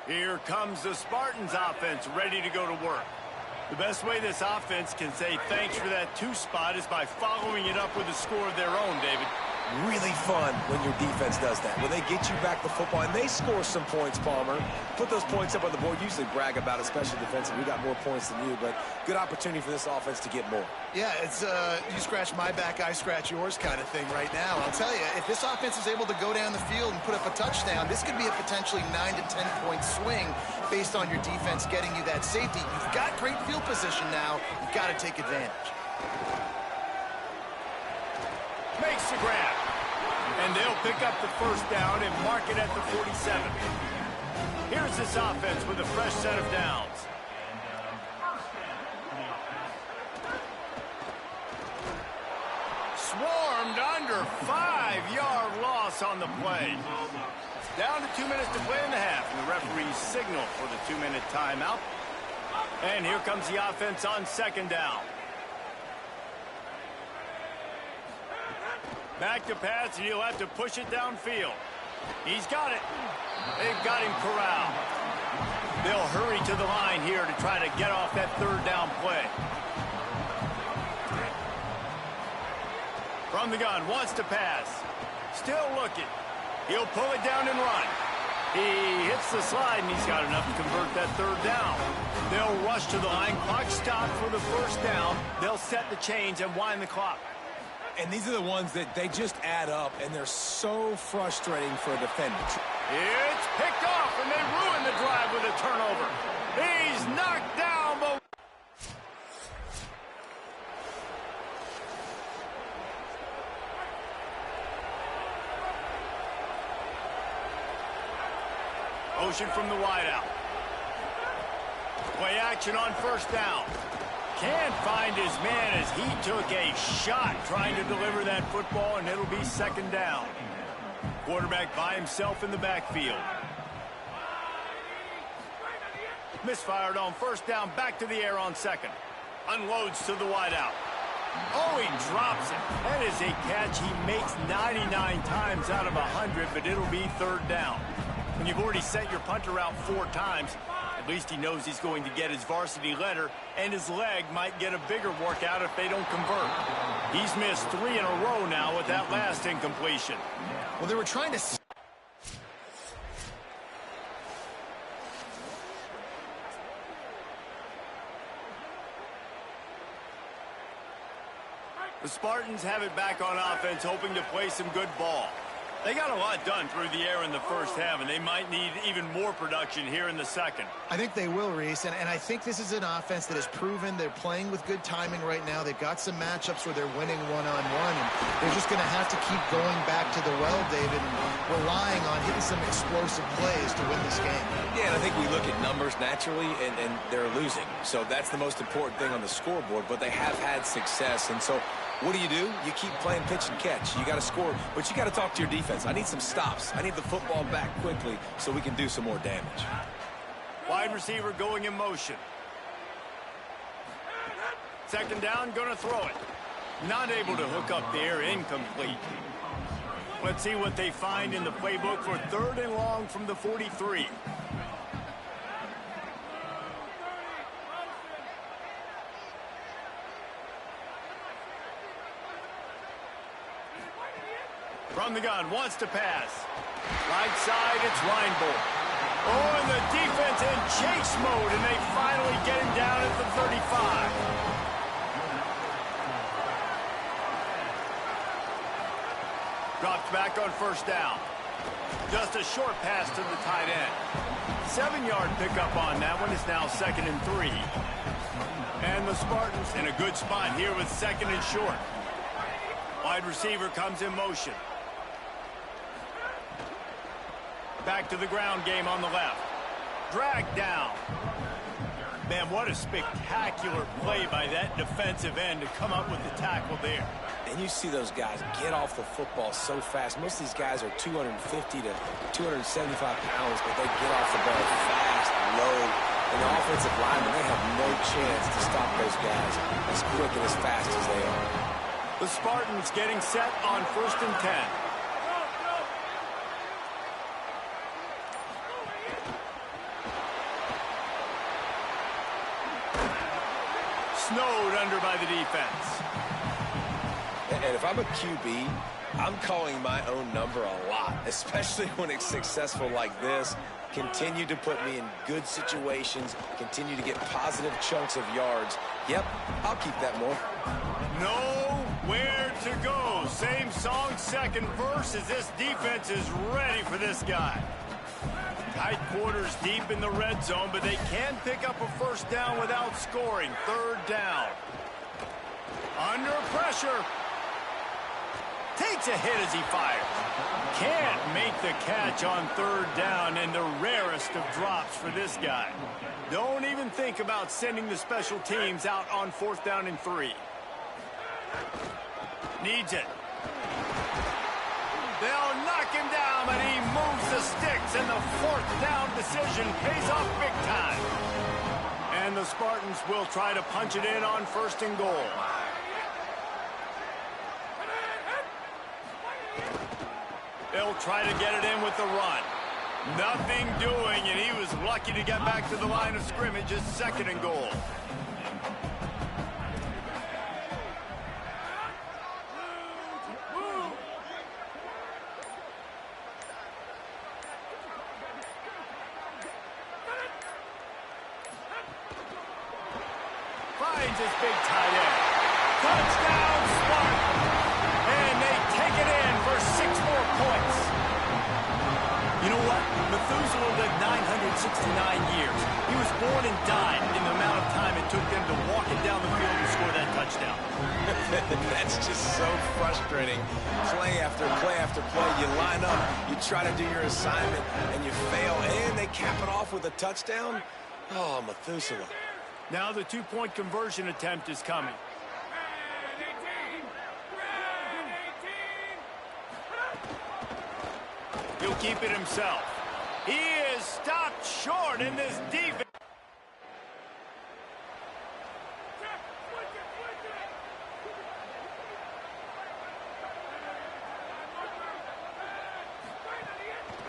Here comes the Spartans offense ready to go to work. The best way this offense can say thanks for that 2 spot is by following it up with a score of their own, David. Really fun when your defense does that. When they get you back the football, and they score some points, Palmer. Put those points up on the board. Usually brag about it, especially defensive. We got more points than you, but good opportunity for this offense to get more. Yeah, it's you scratch my back, I scratch yours kind of thing right now. I'll tell you, if this offense is able to go down the field and put up a touchdown, this could be a potentially 9 to 10-point swing based on your defense getting you that safety. You've got great field position now. You've got to take advantage. Makes the grab. And they'll pick up the 1st down and mark it at the 47. Here's this offense with a fresh set of downs. Swarmed under 5-yard loss on the play. Down to 2 minutes to play in the half, and the referees signal for the 2-minute timeout. And here comes the offense on 2nd down. Back to pass, and he'll have to push it downfield. He's got it. They've got him corralled. They'll hurry to the line here to try to get off that 3rd down play. From the gun, wants to pass. Still looking. He'll pull it down and run. He hits the slide, and he's got enough to convert that 3rd down. They'll rush to the line. Clock stopped for the 1st down. They'll set the chains and wind the clock. And these are the ones that they just add up, and they're so frustrating for a defender. It's picked off, and they ruin the drive with a turnover. He's knocked down, but... Motion from the wideout. Play action on 1st down. Can't find his man as he took a shot trying to deliver that football, and it'll be 2nd down. Quarterback by himself in the backfield. Misfired on 1st down, back to the air on 2nd. Unloads to the wideout. Oh, he drops it. That is a catch he makes 99 times out of 100, but it'll be 3rd down. When you've already sent your punter out 4 times, at least he knows he's going to get his varsity letter, and his leg might get a bigger workout if they don't convert. He's missed 3 in a row now with that last incompletion. Well, they were trying to... The Spartans have it back on offense, hoping to play some good ball. They got a lot done through the air in the 1st half, and they might need even more production here in the 2nd. I think they will, Reese, and I think this is an offense that has proven they're playing with good timing right now. They've got some matchups where they're winning one-on-one, and they're just going to have to keep going back to the well, David, and relying on hitting some explosive plays to win this game. Yeah, and I think we look at numbers naturally, and they're losing. So that's the most important thing on the scoreboard, but they have had success, and so what do? You keep playing pitch and catch. You got to score, but you got to talk to your defense. I need some stops. I need the football back quickly so we can do some more damage. Wide receiver going in motion. Second down, going to throw it. Not able to hook up there, incomplete. Let's see what they find in the playbook for 3rd and long from the 43. From the gun, wants to pass. Right side, it's Reinbold. Oh, and the defense in chase mode, and they finally get him down at the 35. Drops back on 1st down. Just a short pass to the tight end. 7-yard pickup on that one. It's now 2nd and 3. And the Spartans in a good spot here with 2nd and short. Wide receiver comes in motion. Back to the ground game on the left. Drag down. Man, what a spectacular play by that defensive end to come up with the tackle there. And you see those guys get off the football so fast. Most of these guys are 250 to 275 pounds, but they get off the ball fast, low. And the offensive linemen, they have no chance to stop those guys as quick and as fast as they are. The Spartans getting set on 1st and 10. Snowed under by the defense. And if I'm a QB, I'm calling my own number a lot, especially when it's successful like this. Continue to put me in good situations, continue to get positive chunks of yards. Yep, I'll keep that more. Nowhere to go. Same song, 2nd verse, as this defense is ready for this guy. Tight quarters deep in the red zone, but they can pick up a 1st down without scoring. 3rd down. Under pressure. Takes a hit as he fires. Can't make the catch on 3rd down, and the rarest of drops for this guy. Don't even think about sending the special teams out on 4th down and 3. Needs it. They'll knock him down, but he moves the sticks, and the 4th down decision pays off big time. And the Spartans will try to punch it in on 1st and goal. They'll try to get it in with the run. Nothing doing, and he was lucky to get back to the line of scrimmage. It's 2nd and goal. Finds his big tight end. Touchdown, Spartans! And they take it in for 6 more points. You know what? Methuselah lived 969 years. He was born and died in the amount of time it took them to walk it down the field and score that touchdown. That's just so frustrating. Play after play after play. You line up, you try to do your assignment, and you fail, and they cap it off with a touchdown? Oh, Methuselah. Now the 2-point conversion attempt is coming. He'll keep it himself. He is stopped short in this defense.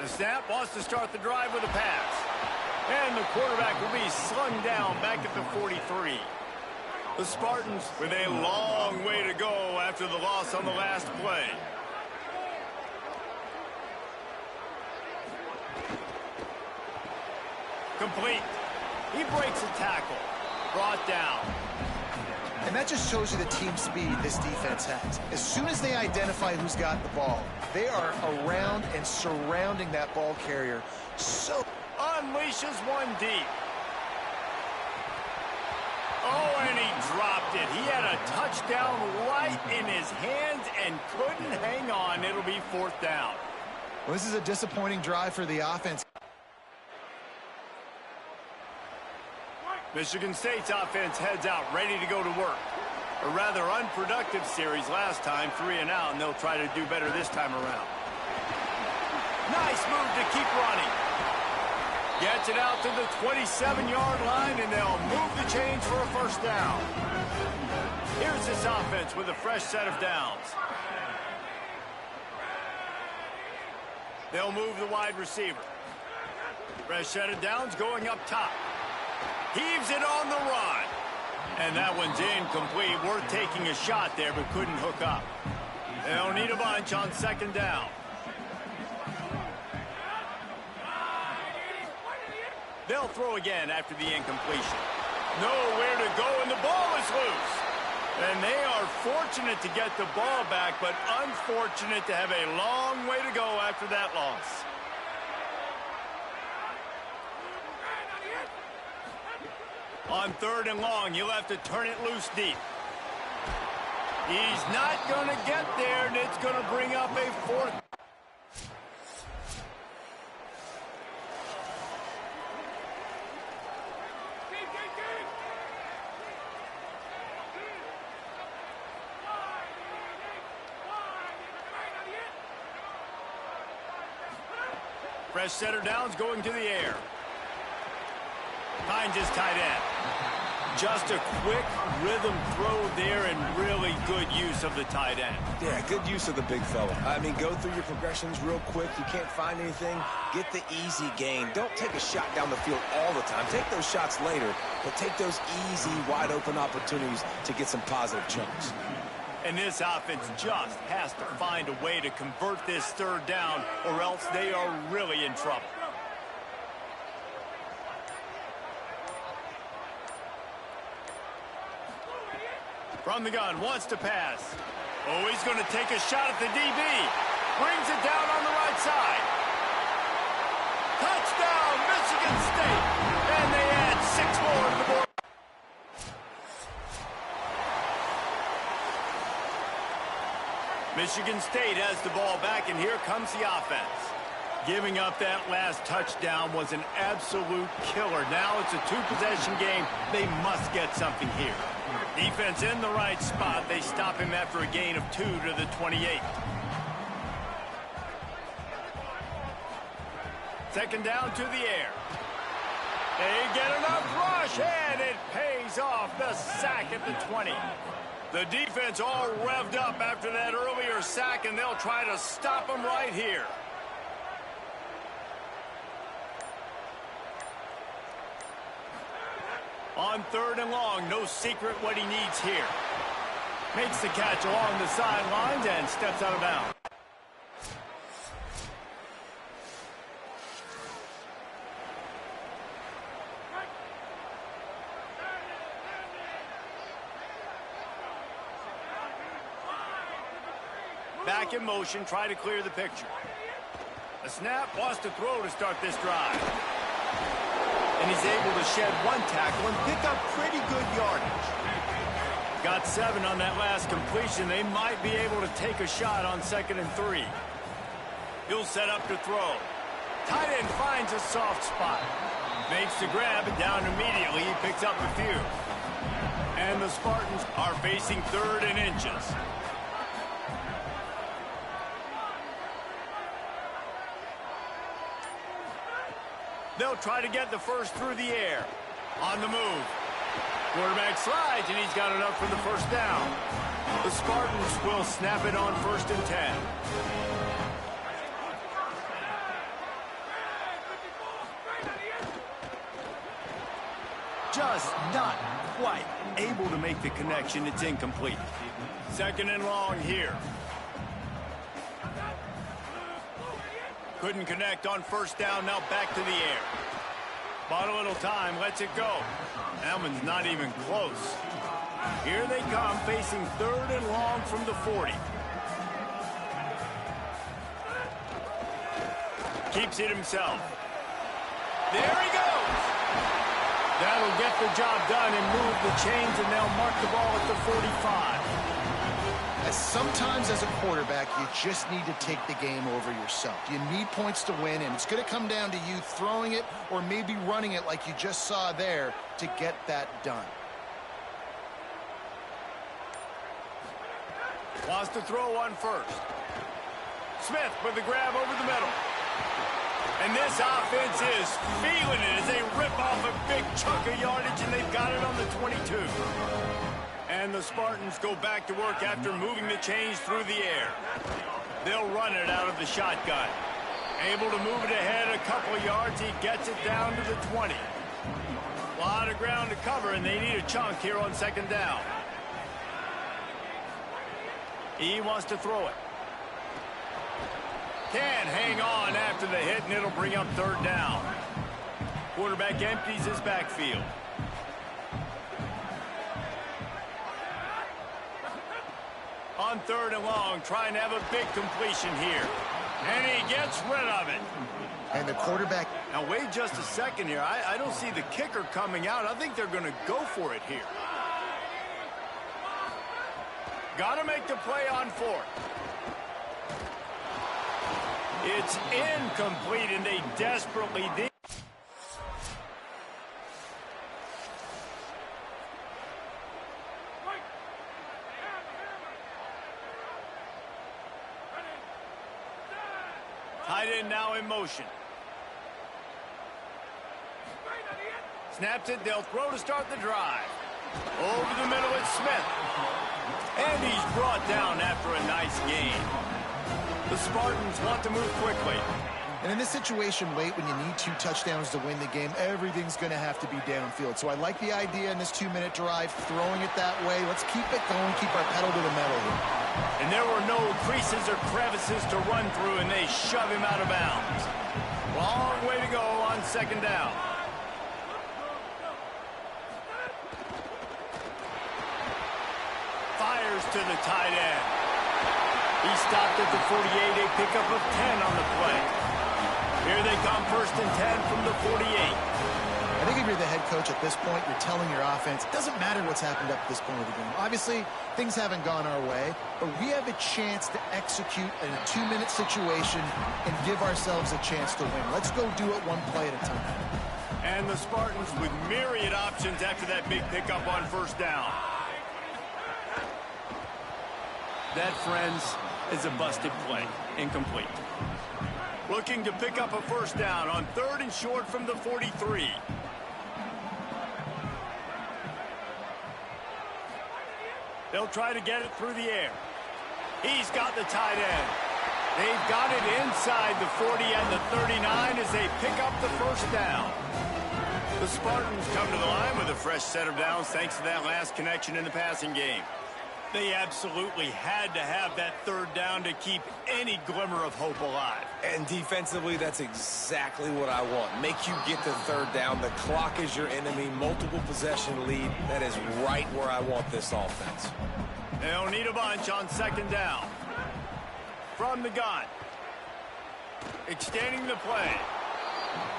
The snap wants to start the drive with a pass. And the quarterback will be slung down back at the 43. The Spartans with a long way to go after the loss on the last play. Complete. He breaks a tackle. Brought down. And that just shows you the team speed this defense has. As soon as they identify who's got the ball, they are around and surrounding that ball carrier. So unleashes one deep. Oh, and he dropped it. He had a touchdown right in his hands and couldn't hang on. It'll be 4th down. Well, this is a disappointing drive for the offense. Michigan State's offense heads out, ready to go to work. A rather unproductive series last time, 3 and out, and they'll try to do better this time around. Nice move to keep running. Gets it out to the 27-yard line, and they'll move the chains for a first down. Here's this offense with a fresh set of downs. They'll move the wide receiver. Fresh set of downs going up top. Heaves it on the run. And that one's incomplete. Worth taking a shot there, but couldn't hook up. They'll need a bunch on second down. They'll throw again after the incompletion. Nowhere to go, and the ball is loose. And they are fortunate to get the ball back, but unfortunate to have a long way to go after that loss. On third and long, you'll have to turn it loose deep. He's not going to get there, and it's going to bring up a fourth. Fresh setter downs going to the air. Finds his tight end. Just a quick rhythm throw there and really good use of the tight end. Yeah, good use of the big fella. I mean, go through your progressions real quick. You can't find anything. Get the easy gain. Don't take a shot down the field all the time. Take those shots later, but take those easy, wide-open opportunities to get some positive chunks. And this offense just has to find a way to convert this third down, or else they are really in trouble. From the gun, wants to pass. Oh, he's going to take a shot at the DB. Brings it down on the right side. Touchdown, Michigan State. And they add 6 more to the board. Michigan State has the ball back, and here comes the offense. Giving up that last touchdown was an absolute killer. Now it's a 2-possession game. They must get something here. Defense in the right spot. They stop him after a gain of 2 to the 28. Second down to the air. They get enough rush, and it pays off. The sack at the 20. The defense all revved up after that earlier sack, and they'll try to stop him right here. On third and long, no secret what he needs here. Makes the catch along the sidelines and steps out of bounds. Back in motion, try to clear the picture. A snap, wants to throw to start this drive. And he's able to shed one tackle and pick up pretty good yardage. Got 7 on that last completion. They might be able to take a shot on 2nd and 3. He'll set up to throw. Tight end finds a soft spot. Makes the grab, and down immediately. He picks up a few. And the Spartans are facing 3rd and inches. They'll try to get the first through the air. On the move. Quarterback slides, and he's got enough for the first down. The Spartans will snap it on 1st and 10. Just not quite able to make the connection. It's incomplete. 2nd and long here. Couldn't connect on 1st down, now back to the air. Bought a little time, lets it go. That one's not even close. Here they come, facing 3rd and long from the 40. Keeps it himself. There he goes! That'll get the job done and move the chains, and they'll mark the ball at the 45. Sometimes as a quarterback, you just need to take the game over yourself. You need points to win, and it's going to come down to you throwing it or maybe running it like you just saw there to get that done. Wants to throw on 1st. Smith with the grab over the middle. And this offense is feeling it as they rip off a big chunk of yardage, and they've got it on the 22. And the Spartans go back to work after moving the chains through the air. They'll run it out of the shotgun. Able to move it ahead a couple of yards. He gets it down to the 20. A lot of ground to cover, and they need a chunk here on second down. He wants to throw it. Can hang on after the hit, and it'll bring up third down. Quarterback empties his backfield. On third and long, trying to have a big completion here. And he gets rid of it. And the quarterback... Now, wait just a second here. I don't see the kicker coming out. I think they're going to go for it here. Got to make the play on fourth. It's incomplete, and they desperately did. Tight end now in motion. Snaps it, they'll throw to start the drive. Over the middle, it's Smith. And he's brought down after a nice gain. The Spartans want to move quickly. And in this situation late, when you need 2 touchdowns to win the game, everything's going to have to be downfield. So I like the idea in this 2-minute drive, throwing it that way. Let's keep it going, keep our pedal to the metal here. And there were no creases or crevices to run through, and they shove him out of bounds. Long way to go on second down. Fires to the tight end. He stopped at the 48, a pickup of 10 on the play. Here they come, first and 10 from the 48. I think if you're the head coach at this point, you're telling your offense, it doesn't matter what's happened up to this point of the game. Obviously, things haven't gone our way, but we have a chance to execute in a 2-minute situation and give ourselves a chance to win. Let's go do it one play at a time. And the Spartans with myriad options after that big pickup on first down. That, friends, is a busted play. Incomplete. Looking to pick up a first down on third and short from the 43. They'll try to get it through the air. He's got the tight end. They've got it inside the 40 and the 39 as they pick up the first down. The Spartans come to the line with a fresh set of downs thanks to that last connection in the passing game. They absolutely had to have that third down to keep any glimmer of hope alive. And defensively, that's exactly what I want. Make you get the third down. The clock is your enemy. Multiple possession lead. That is right where I want this offense. They'll need a bunch on second down. From the gun. Extending the play.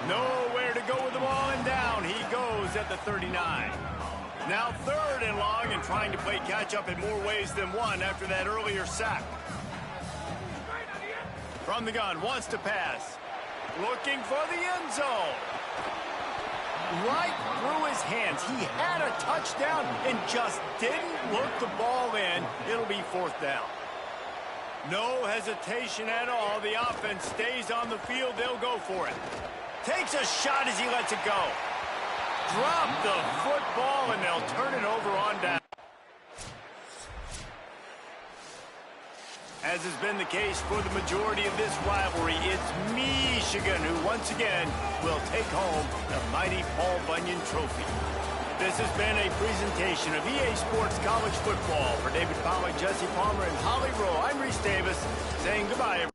Nowhere to go with the ball, and down he goes at the 39. Now third and long, and trying to play catch-up in more ways than one after that earlier sack. From the gun, wants to pass. Looking for the end zone. Right through his hands. He had a touchdown and just didn't look the ball in. It'll be fourth down. No hesitation at all. The offense stays on the field. They'll go for it. Takes a shot as he lets it go. Drop the football, and they'll turn it over on down. As has been the case for the majority of this rivalry, it's Michigan who once again will take home the mighty Paul Bunyan Trophy. This has been a presentation of EA Sports College Football. For David Pollack, Jesse Palmer, and Holly Rowe, I'm Reese Davis, saying goodbye.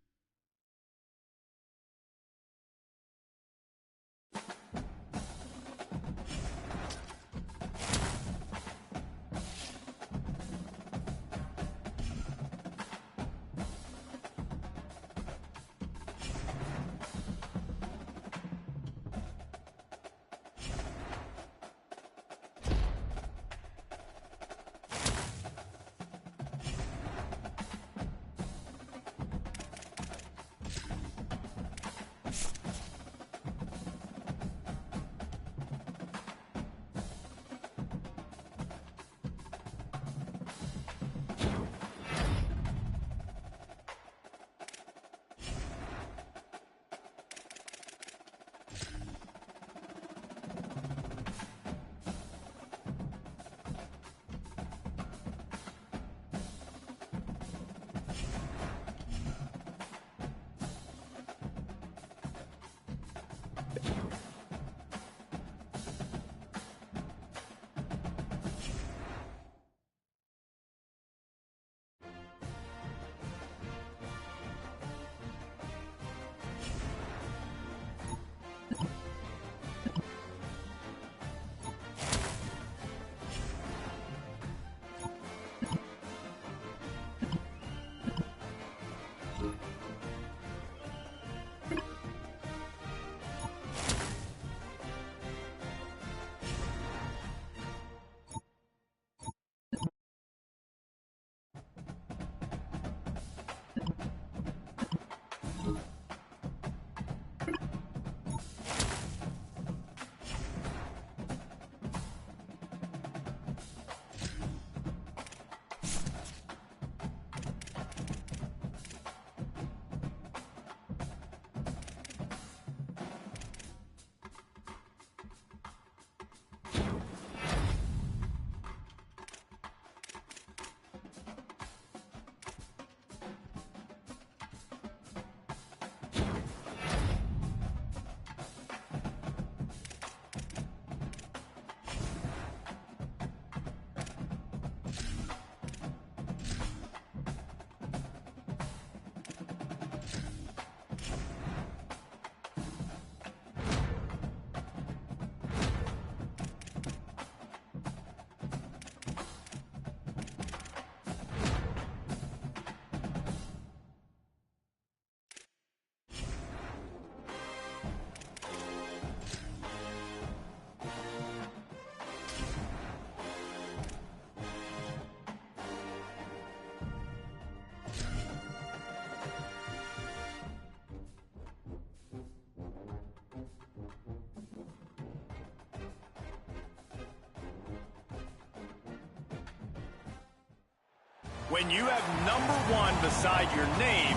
When you have number 1 beside your name,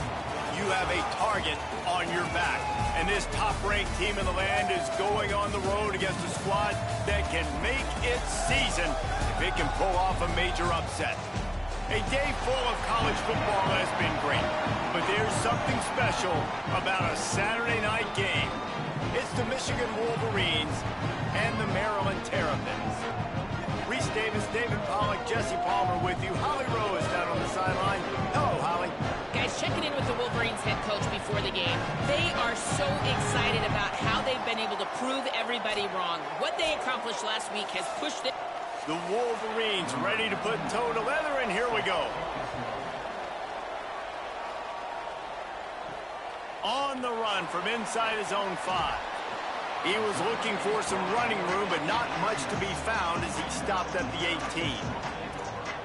you have a target on your back. And this top-ranked team in the land is going on the road against a squad that can make its season if it can pull off a major upset. A day full of college football has been great, but there's something special about a Saturday night game. It's the Michigan Wolverines and the Maryland Terrapins. Reese Davis, David Pollack, Jesse Palmer with you. Holly Rowe is down on the sideline. Hello, Holly. Guys, checking in with the Wolverines head coach before the game. They are so excited about how they've been able to prove everybody wrong. What they accomplished last week has pushed it. The Wolverines ready to put toe to leather, and here we go. On the run from inside his own 5. He was looking for some running room, but not much to be found as he stopped at the 18.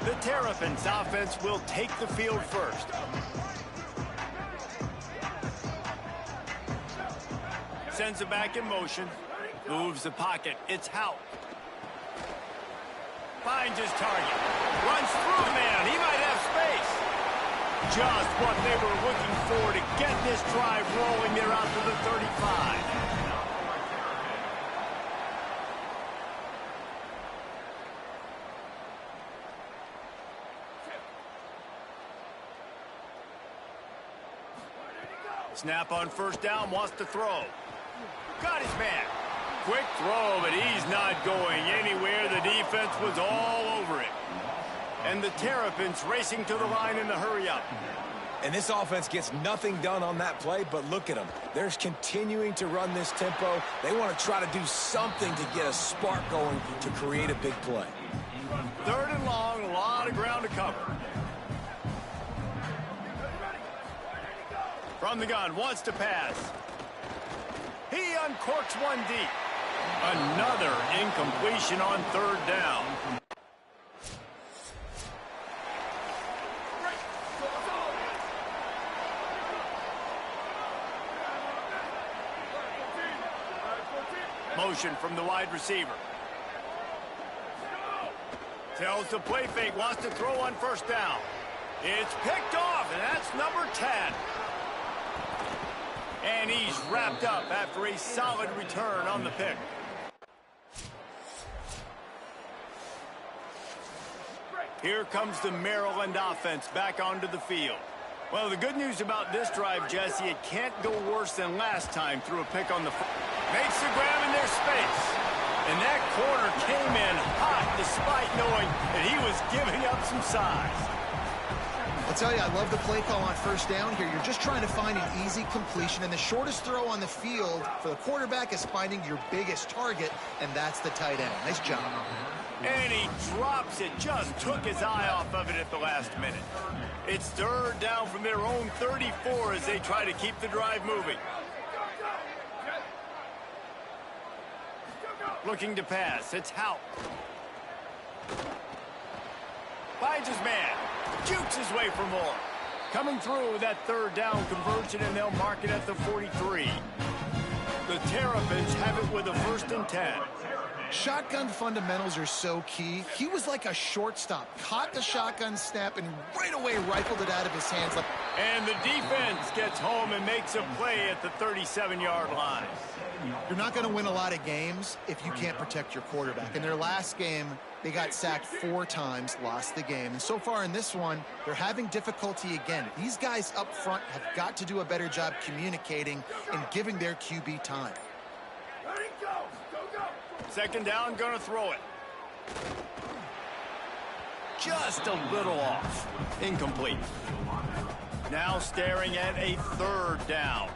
The Terrapins offense will take the field first. Sends it back in motion. Moves the pocket. It's Houck. Finds his target. Runs through a man. He might have space. Just what they were looking for to get this drive rolling there out to the 35. Snap on first down, wants to throw. Got his man. Quick throw, but he's not going anywhere. The defense was all over it. And the Terrapins racing to the line in the hurry-up. And this offense gets nothing done on that play, but look at them. They're continuing to run this tempo. They want to try to do something to get a spark going to create a big play. 3rd and long, a lot of ground to cover. From the gun, wants to pass. He uncorks one deep. Another incompletion on 3rd down. Motion from the wide receiver. Tells the play fake, wants to throw on first down. It's picked off, and that's number 10. And he's wrapped up after a solid return on the pick. Here comes the Maryland offense back onto the field. Well, the good news about this drive, Jesse, it can't go worse than last time through a pick on the makes the grab in their space. And that corner came in hot despite knowing that he was giving up some size. I'll tell you, I love the play call on first down here. You're just trying to find an easy completion, and the shortest throw on the field for the quarterback is finding your biggest target, and that's the tight end. Nice job. And he drops it, just took his eye off of it at the last minute. It's 3rd down from their own 34 as they try to keep the drive moving. Looking to pass, it's Houck. Finds his man. Jukes his way for more. Coming through with that 3rd down conversion, and they'll mark it at the 43. The Terrapins have it with a 1st and 10. Shotgun fundamentals are so key. He was like a shortstop. Caught the shotgun snap and right away rifled it out of his hands. And the defense gets home and makes a play at the 37-yard line. You're not going to win a lot of games if you can't protect your quarterback. In their last game, they got sacked 4 times, lost the game. And so far in this one, they're having difficulty again. These guys up front have got to do a better job communicating and giving their QB time. 2nd down, gonna throw it. Just a little off. Incomplete. Now staring at a 3rd down.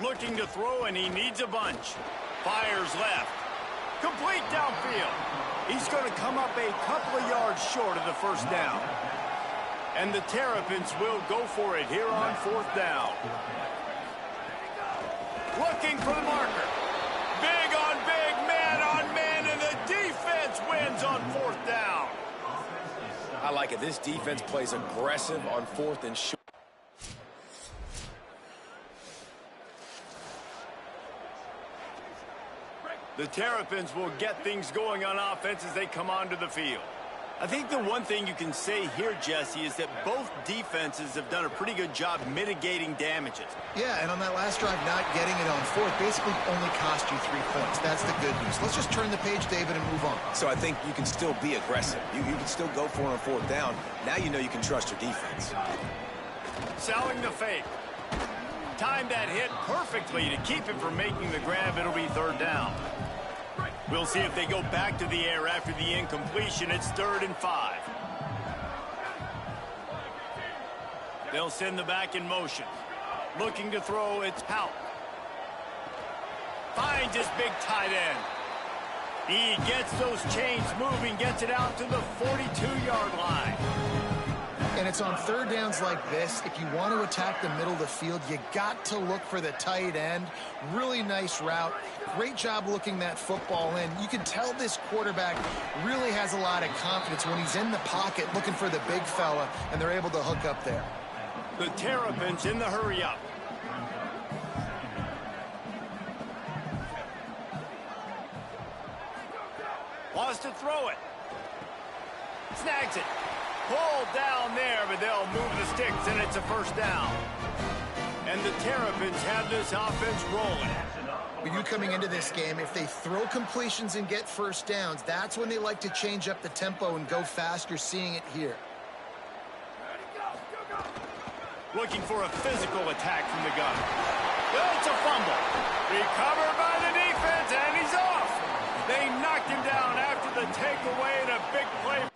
Looking to throw, and he needs a bunch. Fires left. Complete downfield. He's going to come up a couple of yards short of the 1st down. And the Terrapins will go for it here on 4th down. Looking for the marker. Big on big, man on man, and the defense wins on 4th down. I like it. This defense plays aggressive on 4th and short. The Terrapins will get things going on offense as they come onto the field. I think the one thing you can say here, Jesse, is that both defenses have done a pretty good job mitigating damages. Yeah, and on that last drive, not getting it on fourth basically only cost you 3 points. That's the good news. Let's just turn the page, David, and move on. So I think you can still be aggressive. You can still go for it on fourth down. Now you know you can trust your defense. Selling the fake. Timed that hit perfectly to keep him from making the grab. It'll be third down. We'll see if they go back to the air after the incompletion. It's 3rd and 5. They'll send the back in motion. Looking to throw, it's Hout. Finds his big tight end. He gets those chains moving, gets it out to the 42-yard line. And it's on third downs like this. If you want to attack the middle of the field, you got to look for the tight end. Really nice route. Great job looking that football in. You can tell this quarterback really has a lot of confidence when he's in the pocket looking for the big fella, and they're able to hook up there. The Terrapins in the hurry up. Wants to throw it. Snags it. Pulled down there, but they'll move the sticks, and it's a first down. And the Terrapins have this offense rolling. When you coming into this game, if they throw completions and get first downs, that's when they like to change up the tempo and go fast. You're seeing it here. Looking for a physical attack from the gun. It's a fumble. Recovered by the defense, and he's off. They knocked him down after the takeaway and a big play.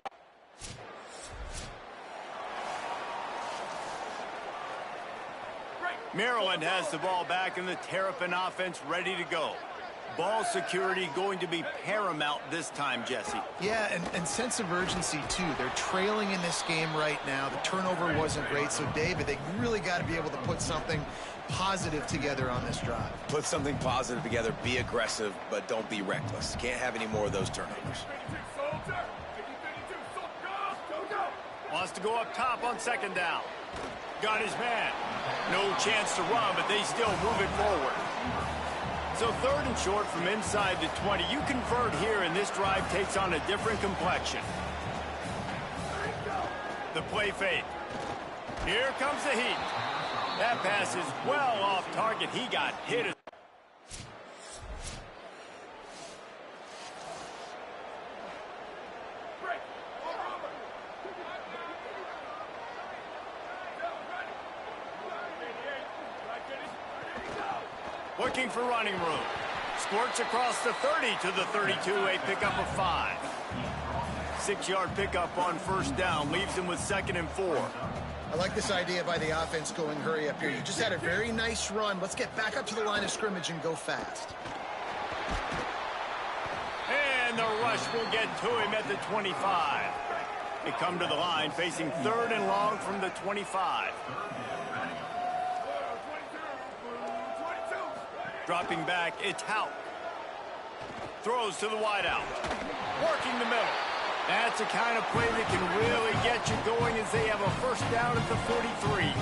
Maryland has the ball back, and the Terrapin offense ready to go. Ball security going to be paramount this time, Jesse. Yeah, and sense of urgency, too. They're trailing in this game right now. The turnover wasn't great, so, David, they really got to be able to put something positive together on this drive. Put something positive together, be aggressive, but don't be reckless. Can't have any more of those turnovers. Wants to go up top on second down. Got his man. No chance to run, but they still move it forward. So 3rd and short from inside the 20. You convert here, and this drive takes on a different complexion. The play fake. Here comes the heat. That pass is well off target. He got hit. Looking for running room. Squirts across the 30 to the 32, a pickup of 5. 6-yard pickup on first down, leaves him with 2nd and 4. I like this idea by the offense going hurry up here. You just had a very nice run. Let's get back up to the line of scrimmage and go fast. And the rush will get to him at the 25. They come to the line facing 3rd and long from the 25. Dropping back, it's Hout. Throws to the wideout. Working the middle. That's the kind of play that can really get you going as they have a first down at the 43.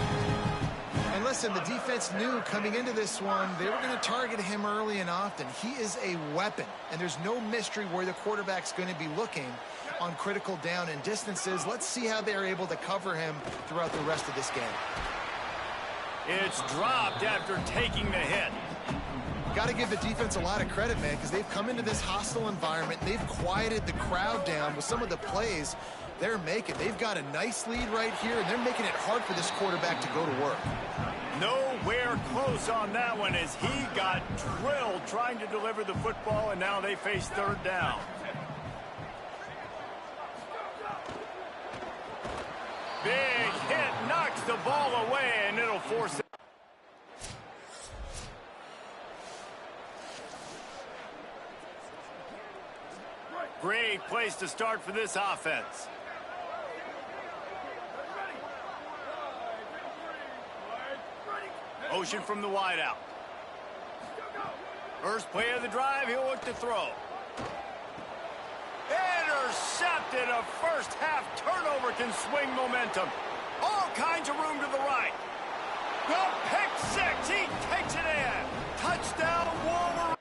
And listen, the defense knew coming into this one, they were going to target him early and often. He is a weapon, and there's no mystery where the quarterback's going to be looking on critical down and distances. Let's see how they're able to cover him throughout the rest of this game. It's dropped after taking the hit. Got to give the defense a lot of credit, man, because they've come into this hostile environment. They've quieted the crowd down with some of the plays they're making. They've got a nice lead right here, and they're making it hard for this quarterback to go to work. Nowhere close on that one as he got drilled trying to deliver the football, and now they face 3rd down. Big hit knocks the ball away, and it'll force it. Great place to start for this offense. Motion from the wideout. First play of the drive, he'll look to throw. Intercepted. A first half turnover can swing momentum. All kinds of room to the right. The pick six. He takes it in. Touchdown, Wolverine.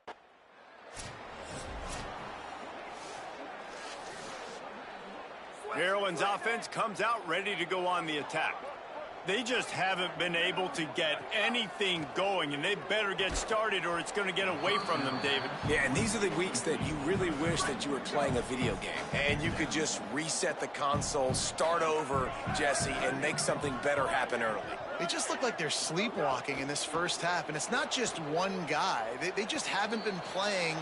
Maryland's offense comes out ready to go on the attack. They just haven't been able to get anything going, and they better get started or it's going to get away from them, David. Yeah, and these are the weeks that you really wish that you were playing a video game and you could just reset the console, start over, Jesse, and make something better happen early. They just look like they're sleepwalking in this first half, and it's not just one guy. They just haven't been playing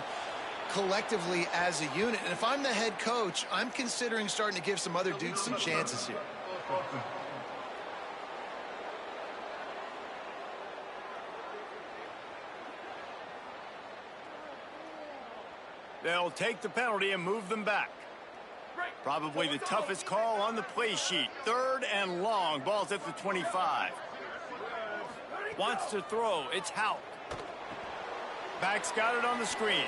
collectively as a unit. And if I'm the head coach, I'm considering starting to give some other dudes some chances here. They'll take the penalty and move them back. Probably the toughest call on the play sheet. 3rd and long. Ball's at the 25. Wants to throw. It's Houck. Back's got it on the screen.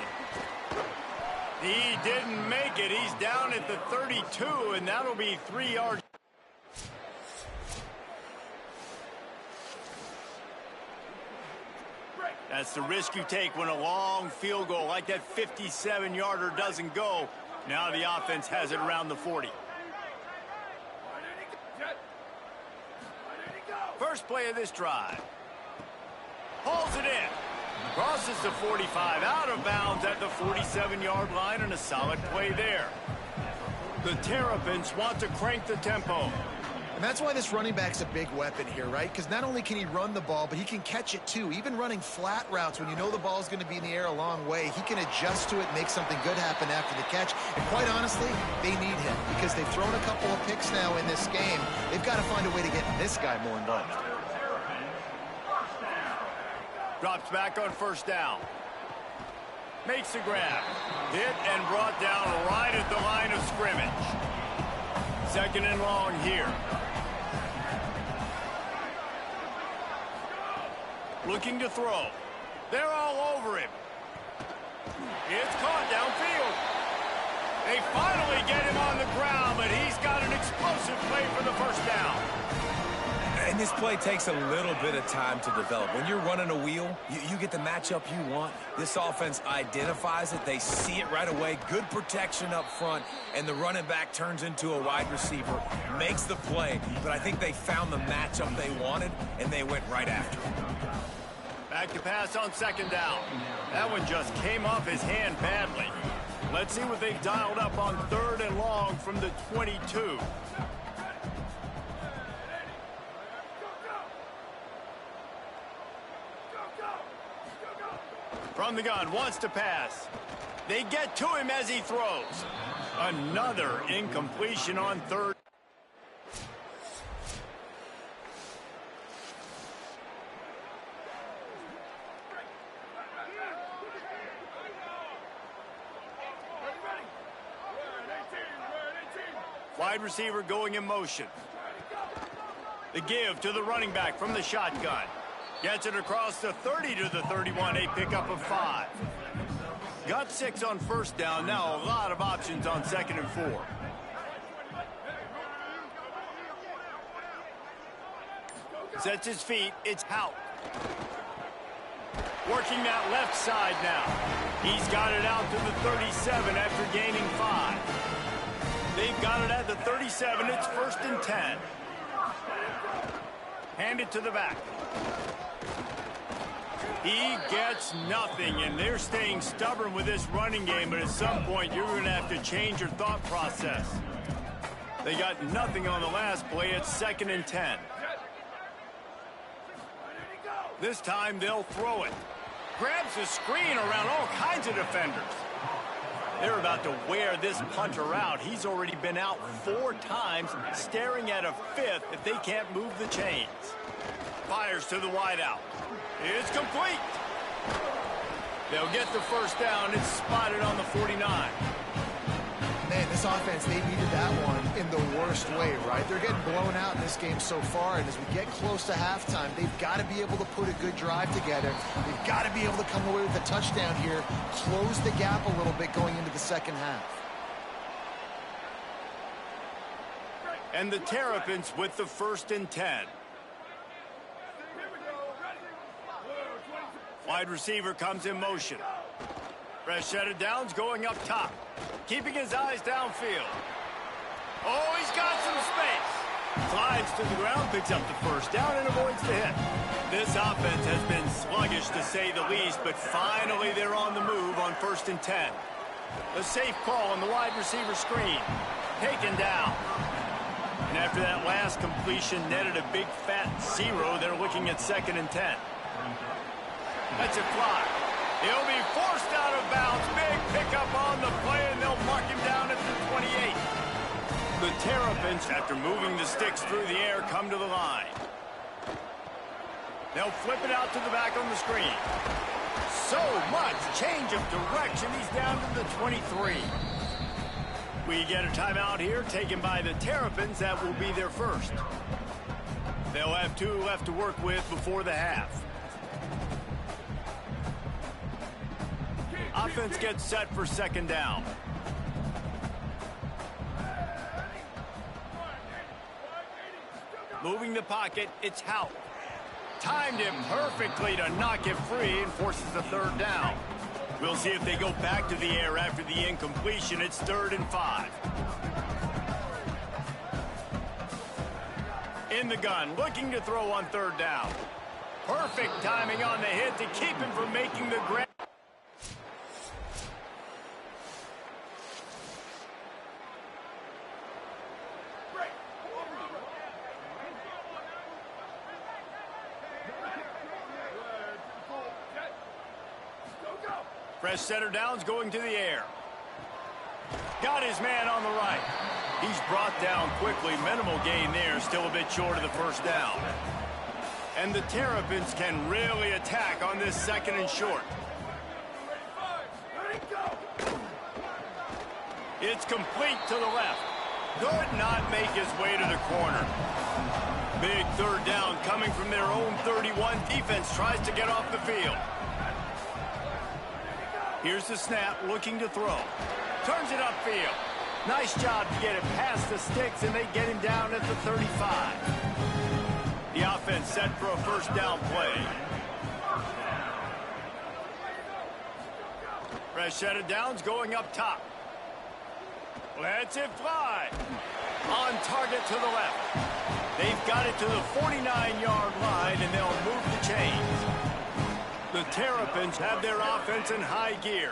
He didn't make it. He's down at the 32, and that'll be 3 yards. That's the risk you take when a long field goal like that 57-yarder doesn't go. Now the offense has it around the 40. First play of this drive. Hauls it in. Crosses the 45, out of bounds at the 47-yard line, and a solid play there. The Terrapins want to crank the tempo. And that's why this running back's a big weapon here, right? Because not only can he run the ball, but he can catch it too. Even running flat routes when you know the ball's going to be in the air a long way, he can adjust to it, make something good happen after the catch. And quite honestly, they need him because they've thrown a couple of picks now in this game. They've got to find a way to get this guy more involved. Drops back on first down. Makes the grab. Hit and brought down right at the line of scrimmage. 2nd and long here. Looking to throw. They're all over him. It's caught downfield. They finally get him on the ground, but he's got an explosive play for the first down. And this play takes a little bit of time to develop. When you're running a wheel, you get the matchup you want. This offense identifies it. They see it right away. Good protection up front, and the running back turns into a wide receiver, makes the play. But I think they found the matchup they wanted, and they went right after it. Back to pass on 2nd down. That one just came off his hand badly. Let's see what they've dialed up on 3rd and long from the 22. From the gun, wants to pass. They get to him as he throws. Another incompletion on 3rd. Wide receiver going in motion. The give to the running back from the shotgun. Gets it across the 30 to the 31, a pickup of 5. Got 6 on first down, now a lot of options on 2nd and 4. Sets his feet, it's Houck. Working that left side now. He's got it out to the 37 after gaining 5. They've got it at the 37. It's 1st and 10. Hand it to the back. He gets nothing, and they're staying stubborn with this running game, but at some point you're going to have to change your thought process. They got nothing on the last play. It's 2nd and 10. This time they'll throw it. Grabs the screen around all kinds of defenders. They're about to wear this punter out. He's already been out 4 times, staring at a 5th if they can't move the chains. Fires to the wideout. It's complete. They'll get the first down. It's spotted on the 49. Man, this offense, they needed that one in the worst way, right? They're getting blown out in this game so far, and as we get close to halftime, they've got to be able to put a good drive together. They've got to be able to come away with a touchdown here, close the gap a little bit going into the second half. And the Terrapins with the 1st and 10. Wide receiver comes in motion. Fresh set of downs going up top. Keeping his eyes downfield. Oh, he's got some space. Slides to the ground, picks up the first down, and avoids the hit. This offense has been sluggish, to say the least, but finally they're on the move on 1st and 10. A safe call on the wide receiver screen. Taken down. And after that last completion netted a big fat 0, they're looking at 2nd and 10. That's a fly. He'll be forced out of bounds. Big pickup on the play, and they'll mark him down at the 28. The Terrapins, after moving the sticks through the air, come to the line. They'll flip it out to the back on the screen. So much change of direction. He's down to the 23. We get a timeout here taken by the Terrapins. That will be their first. They'll have 2 left to work with before the half. Offense gets set for 2nd down. Moving the pocket, it's Hout. Timed him perfectly to knock it free and forces the 3rd down. We'll see if they go back to the air after the incompletion. It's 3rd and 5. In the gun, looking to throw on 3rd down. Perfect timing on the hit to keep him from making the grab. Fresh center downs going to the air. Got his man on the right. He's brought down quickly. Minimal gain there. Still a bit short of the 1st down. And the Terrapins can really attack on this 2nd and short. It's complete to the left. Could not make his way to the corner. Big 3rd down coming from their own 31. Defense tries to get off the field. Here's the snap, looking to throw. Turns it upfield. Nice job to get it past the sticks, and they get him down at the 35. The offense set for a 1st down play. Fresh set of downs going up top. Lets it fly. On target to the left. They've got it to the 49-yard line, and they'll move the chains. The Terrapins have their offense in high gear.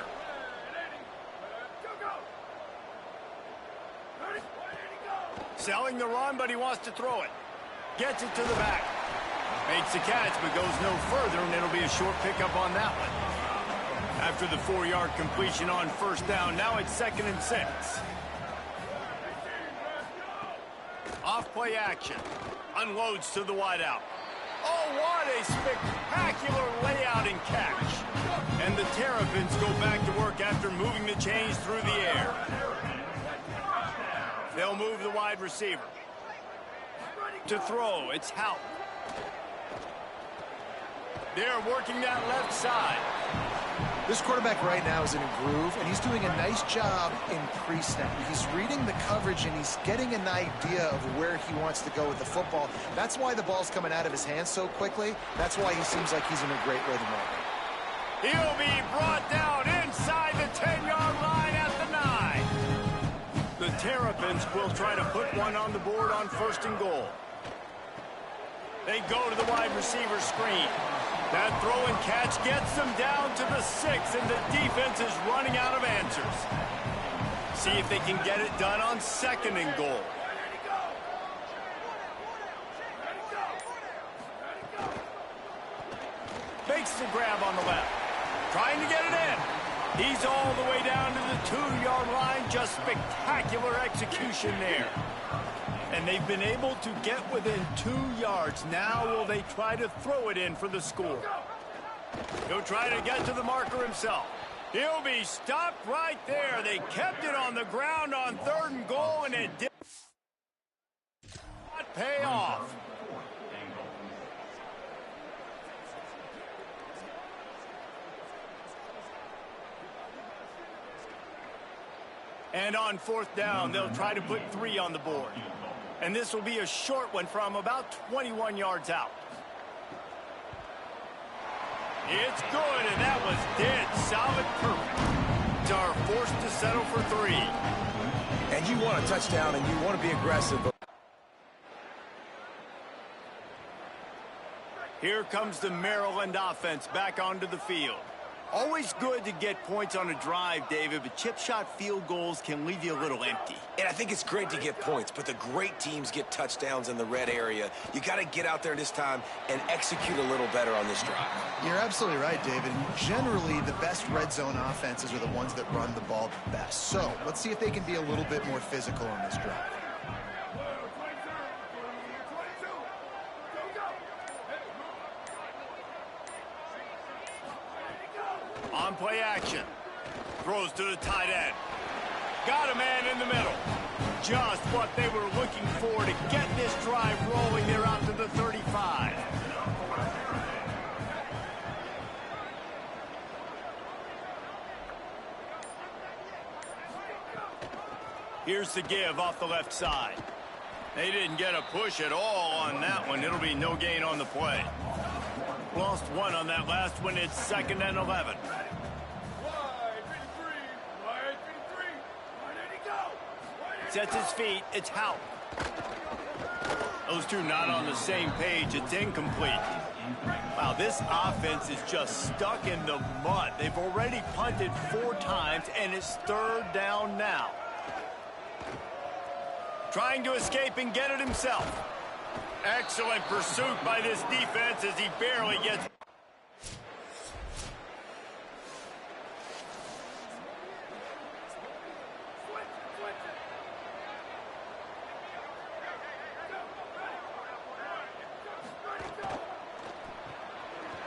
Selling the run, but he wants to throw it. Gets it to the back. Makes the catch, but goes no further, and it'll be a short pickup on that one. After the 4-yard completion on 1st down, now it's 2nd and 6. Off play action. Unloads to the wideout. Oh, what a spectacular layout and catch. And the Terrapins go back to work after moving the chains through the air. They'll move the wide receiver. To throw, it's Hout. They're working that left side. This quarterback right now is in a groove, and he's doing a nice job in pre-snap. He's reading the coverage, and he's getting an idea of where he wants to go with the football. That's why the ball's coming out of his hands so quickly. That's why he seems like he's in a great rhythm right now. He'll be brought down inside the 10-yard line at the 9. The Terrapins will try to put one on the board on 1st and goal. They go to the wide receiver screen. That throw and catch gets them down to the 6, and the defense is running out of answers. See if they can get it done on 2nd and goal. Makes the grab on the left. Trying to get it in. He's all the way down to the 2-yard line. Just spectacular execution there. And they've been able to get within 2 yards. Now will they try to throw it in for the score? He'll try to get to the marker himself. He'll be stopped right there. They kept it on the ground on 3rd and goal, and it did not pay off. And on 4th down, they'll try to put 3 on the board. And this will be a short one from about 21 yards out. It's good, and that was dead solid perfect. Are forced to settle for 3. And you want a touchdown and you want to be aggressive. Here comes the Maryland offense back onto the field. Always good to get points on a drive, David, but chip shot field goals can leave you a little empty. And I think it's great to get points, but the great teams get touchdowns in the red area. You got to get out there this time and execute a little better on this drive. You're absolutely right, David. Generally, the best red zone offenses are the ones that run the ball the best. So let's see if they can be a little bit more physical on this drive. On play action. Throws to the tight end. Got a man in the middle. Just what they were looking for to get this drive rolling. They're out to the 35. Here's the give off the left side. They didn't get a push at all on that one. It'll be no gain on the play. Lost one on that last one. It's 2nd and 11. Sets his feet. It's Howe. Those two not on the same page. It's incomplete. Wow, this offense is just stuck in the mud. They've already punted 4 times, and it's 3rd down now. Trying to escape and get it himself. Excellent pursuit by this defense as he barely gets...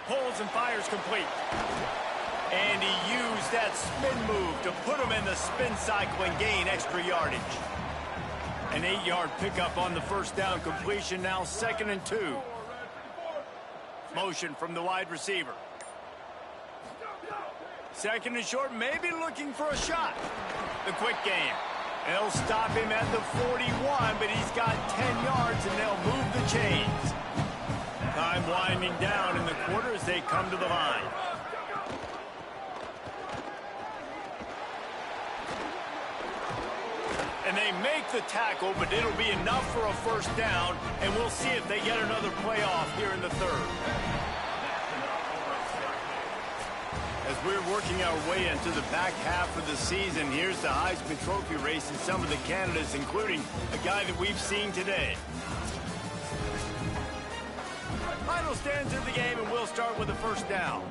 Pulls and fires complete. And he used that spin move to put him in the spin cycle and gain extra yardage. An 8-yard pickup on the 1st down completion, now 2nd and 2. Motion from the wide receiver. 2nd and short, maybe looking for a shot. The quick game. They'll stop him at the 41, but he's got 10 yards and they'll move the chains. Time winding down in the quarter as they come to the line. And they make the tackle, but it'll be enough for a 1st down, and we'll see if they get another playoff here in the 3rd. As we're working our way into the back half of the season, here's the Heisman Trophy race and some of the candidates, including a guy that we've seen today. Final stands of the game, and we'll start with a 1st down.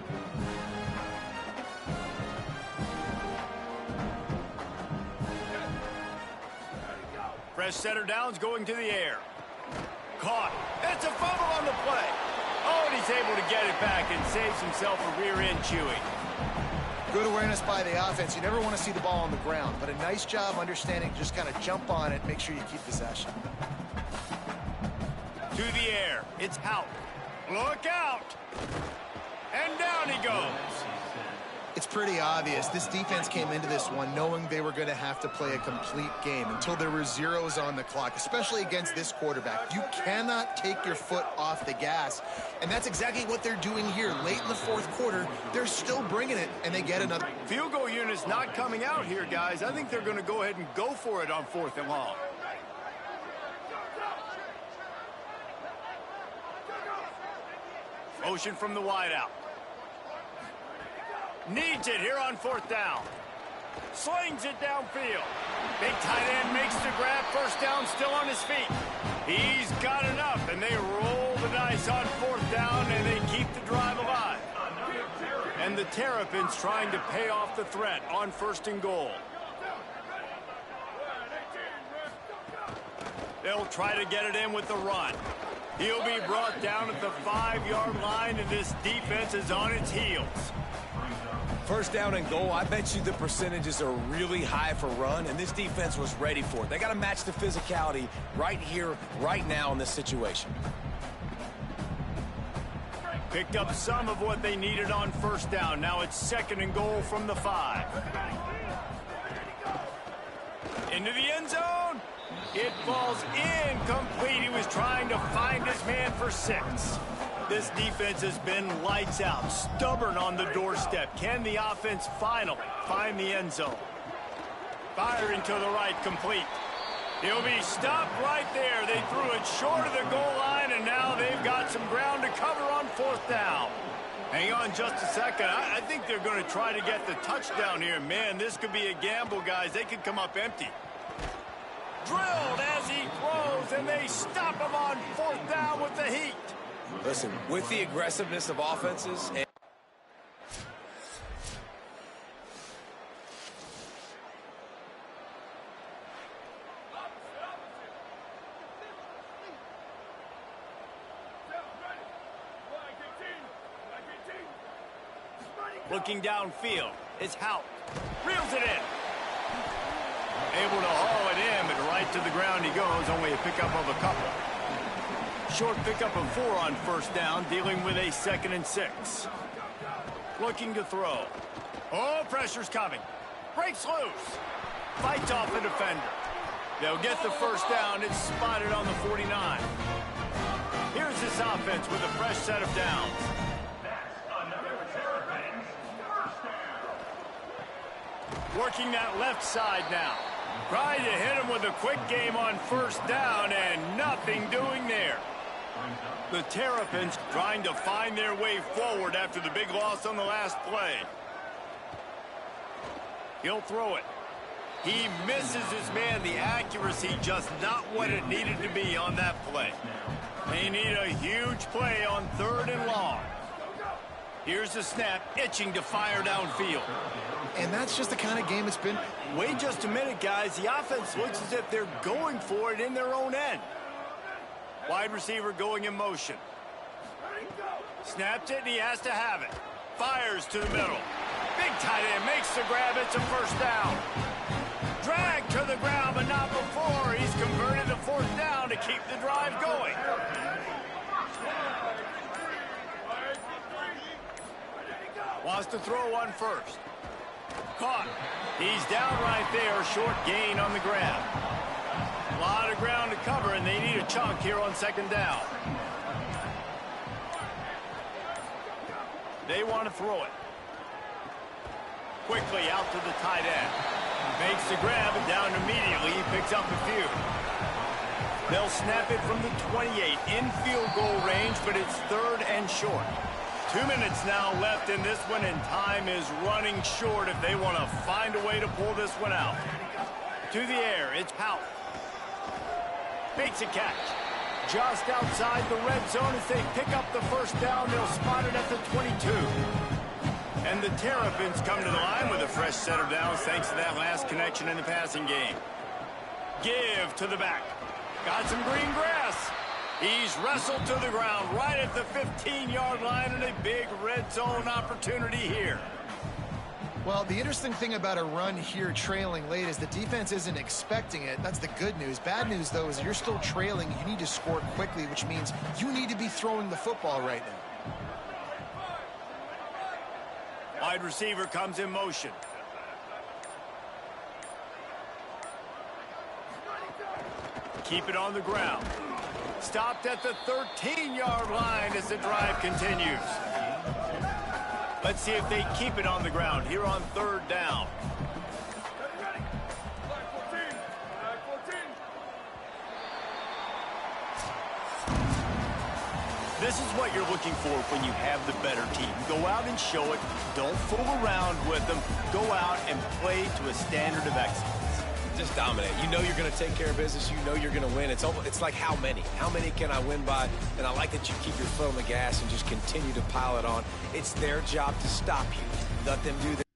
Fresh center downs going to the air. Caught. It's a fumble on the play. Oh, and he's able to get it back and saves himself a rear end chewing. Good awareness by the offense. You never want to see the ball on the ground, but a nice job understanding to just kind of jump on it, make sure you keep possession. To the air. It's Howe. Look out. And down he goes. It's pretty obvious. This defense came into this one knowing they were going to have to play a complete game until there were zeros on the clock, especially against this quarterback. You cannot take your foot off the gas, and that's exactly what they're doing here. Late in the 4th quarter, they're still bringing it, and they get another. Field goal unit's not coming out here, guys. I think they're going to go ahead and go for it on 4th and long. Motion from the wideout. Needs it here on 4th down. Slings it downfield. Big tight end makes the grab. 1st down, still on his feet. He's got enough, and they roll the dice on 4th down, and they keep the drive alive. And the Terrapins trying to pay off the threat on 1st and goal. They'll try to get it in with the run. He'll be brought down at the 5-yard line, and this defense is on its heels. 1st down and goal, I bet you the percentages are really high for run, and this defense was ready for it. They got to match the physicality right here, right now in this situation. Picked up some of what they needed on 1st down. Now it's 2nd and goal from the 5. Into the end zone. It falls incomplete. He was trying to find his man for 6. This defense has been lights out, stubborn on the doorstep. Can the offense finally find the end zone? Firing to the right, complete. He'll be stopped right there. They threw it short of the goal line, and now they've got some ground to cover on 4th down. Hang on just a second. I think they're going to try to get the touchdown here. Man, this could be a gamble, guys. They could come up empty. Drilled as he throws, and they stop him on 4th down with the heat. Listen, with the aggressiveness of offenses and looking downfield, it's Hout. Reels it in. Able to haul it in, but right to the ground he goes. Only a pickup of a couple. Short pickup of 4 on 1st down, dealing with a 2nd and 6. Looking to throw. Oh, pressure's coming. Breaks loose. Fights off the defender. They'll get the 1st down. It's spotted on the 49. Here's this offense with a fresh set of downs. Working that left side now. Trying to hit him with a quick game on 1st down, and nothing doing there. The Terrapins trying to find their way forward after the big loss on the last play. He'll throw it. He misses his man. The accuracy just not what it needed to be on that play. They need a huge play on 3rd and long. Here's the snap, itching to fire downfield. And that's just the kind of game it's been. Wait just a minute, guys. The offense looks as if they're going for it in their own end. Wide receiver going in motion. Snaps it, and he has to have it. Fires to the middle. Big tight end makes the grab. It's a 1st down. Drag to the ground, but not before. He's converted the 4th down to keep the drive going. Wants to throw one 1st. Caught. He's down right there. Short gain on the grab. A lot of ground to cover, and they need a chunk here on 2nd down. They want to throw it. Quickly out to the tight end. Makes the grab, and down immediately. He picks up a few. They'll snap it from the 28 in field goal range, but it's 3rd and short. 2 minutes now left in this one, and time is running short if they want to find a way to pull this one out. To the air, it's Hout. Makes a catch. Just outside the red zone as they pick up the 1st down. They'll spot it at the 22. And the Terrapins come to the line with a fresh set of downs thanks to that last connection in the passing game. Give to the back. Got some green grass. He's wrestled to the ground right at the 15-yard line, and a big red zone opportunity here. Well, the interesting thing about a run here trailing late is the defense isn't expecting it. That's the good news. Bad news, though, is you're still trailing. You need to score quickly, which means you need to be throwing the football right now. Wide receiver comes in motion. Keep it on the ground. Stopped at the 13-yard line as the drive continues. Let's see if they keep it on the ground here on 3rd down. This is what you're looking for when you have the better team. Go out and show it. Don't fool around with them. Go out and play to a standard of excellence. just dominate. You know you're going to take care of business. You know you're going to win. It's like how many? How many can I win by? And I like that you keep your foot on the gas and just continue to pile it on. It's their job to stop you. Let them do that.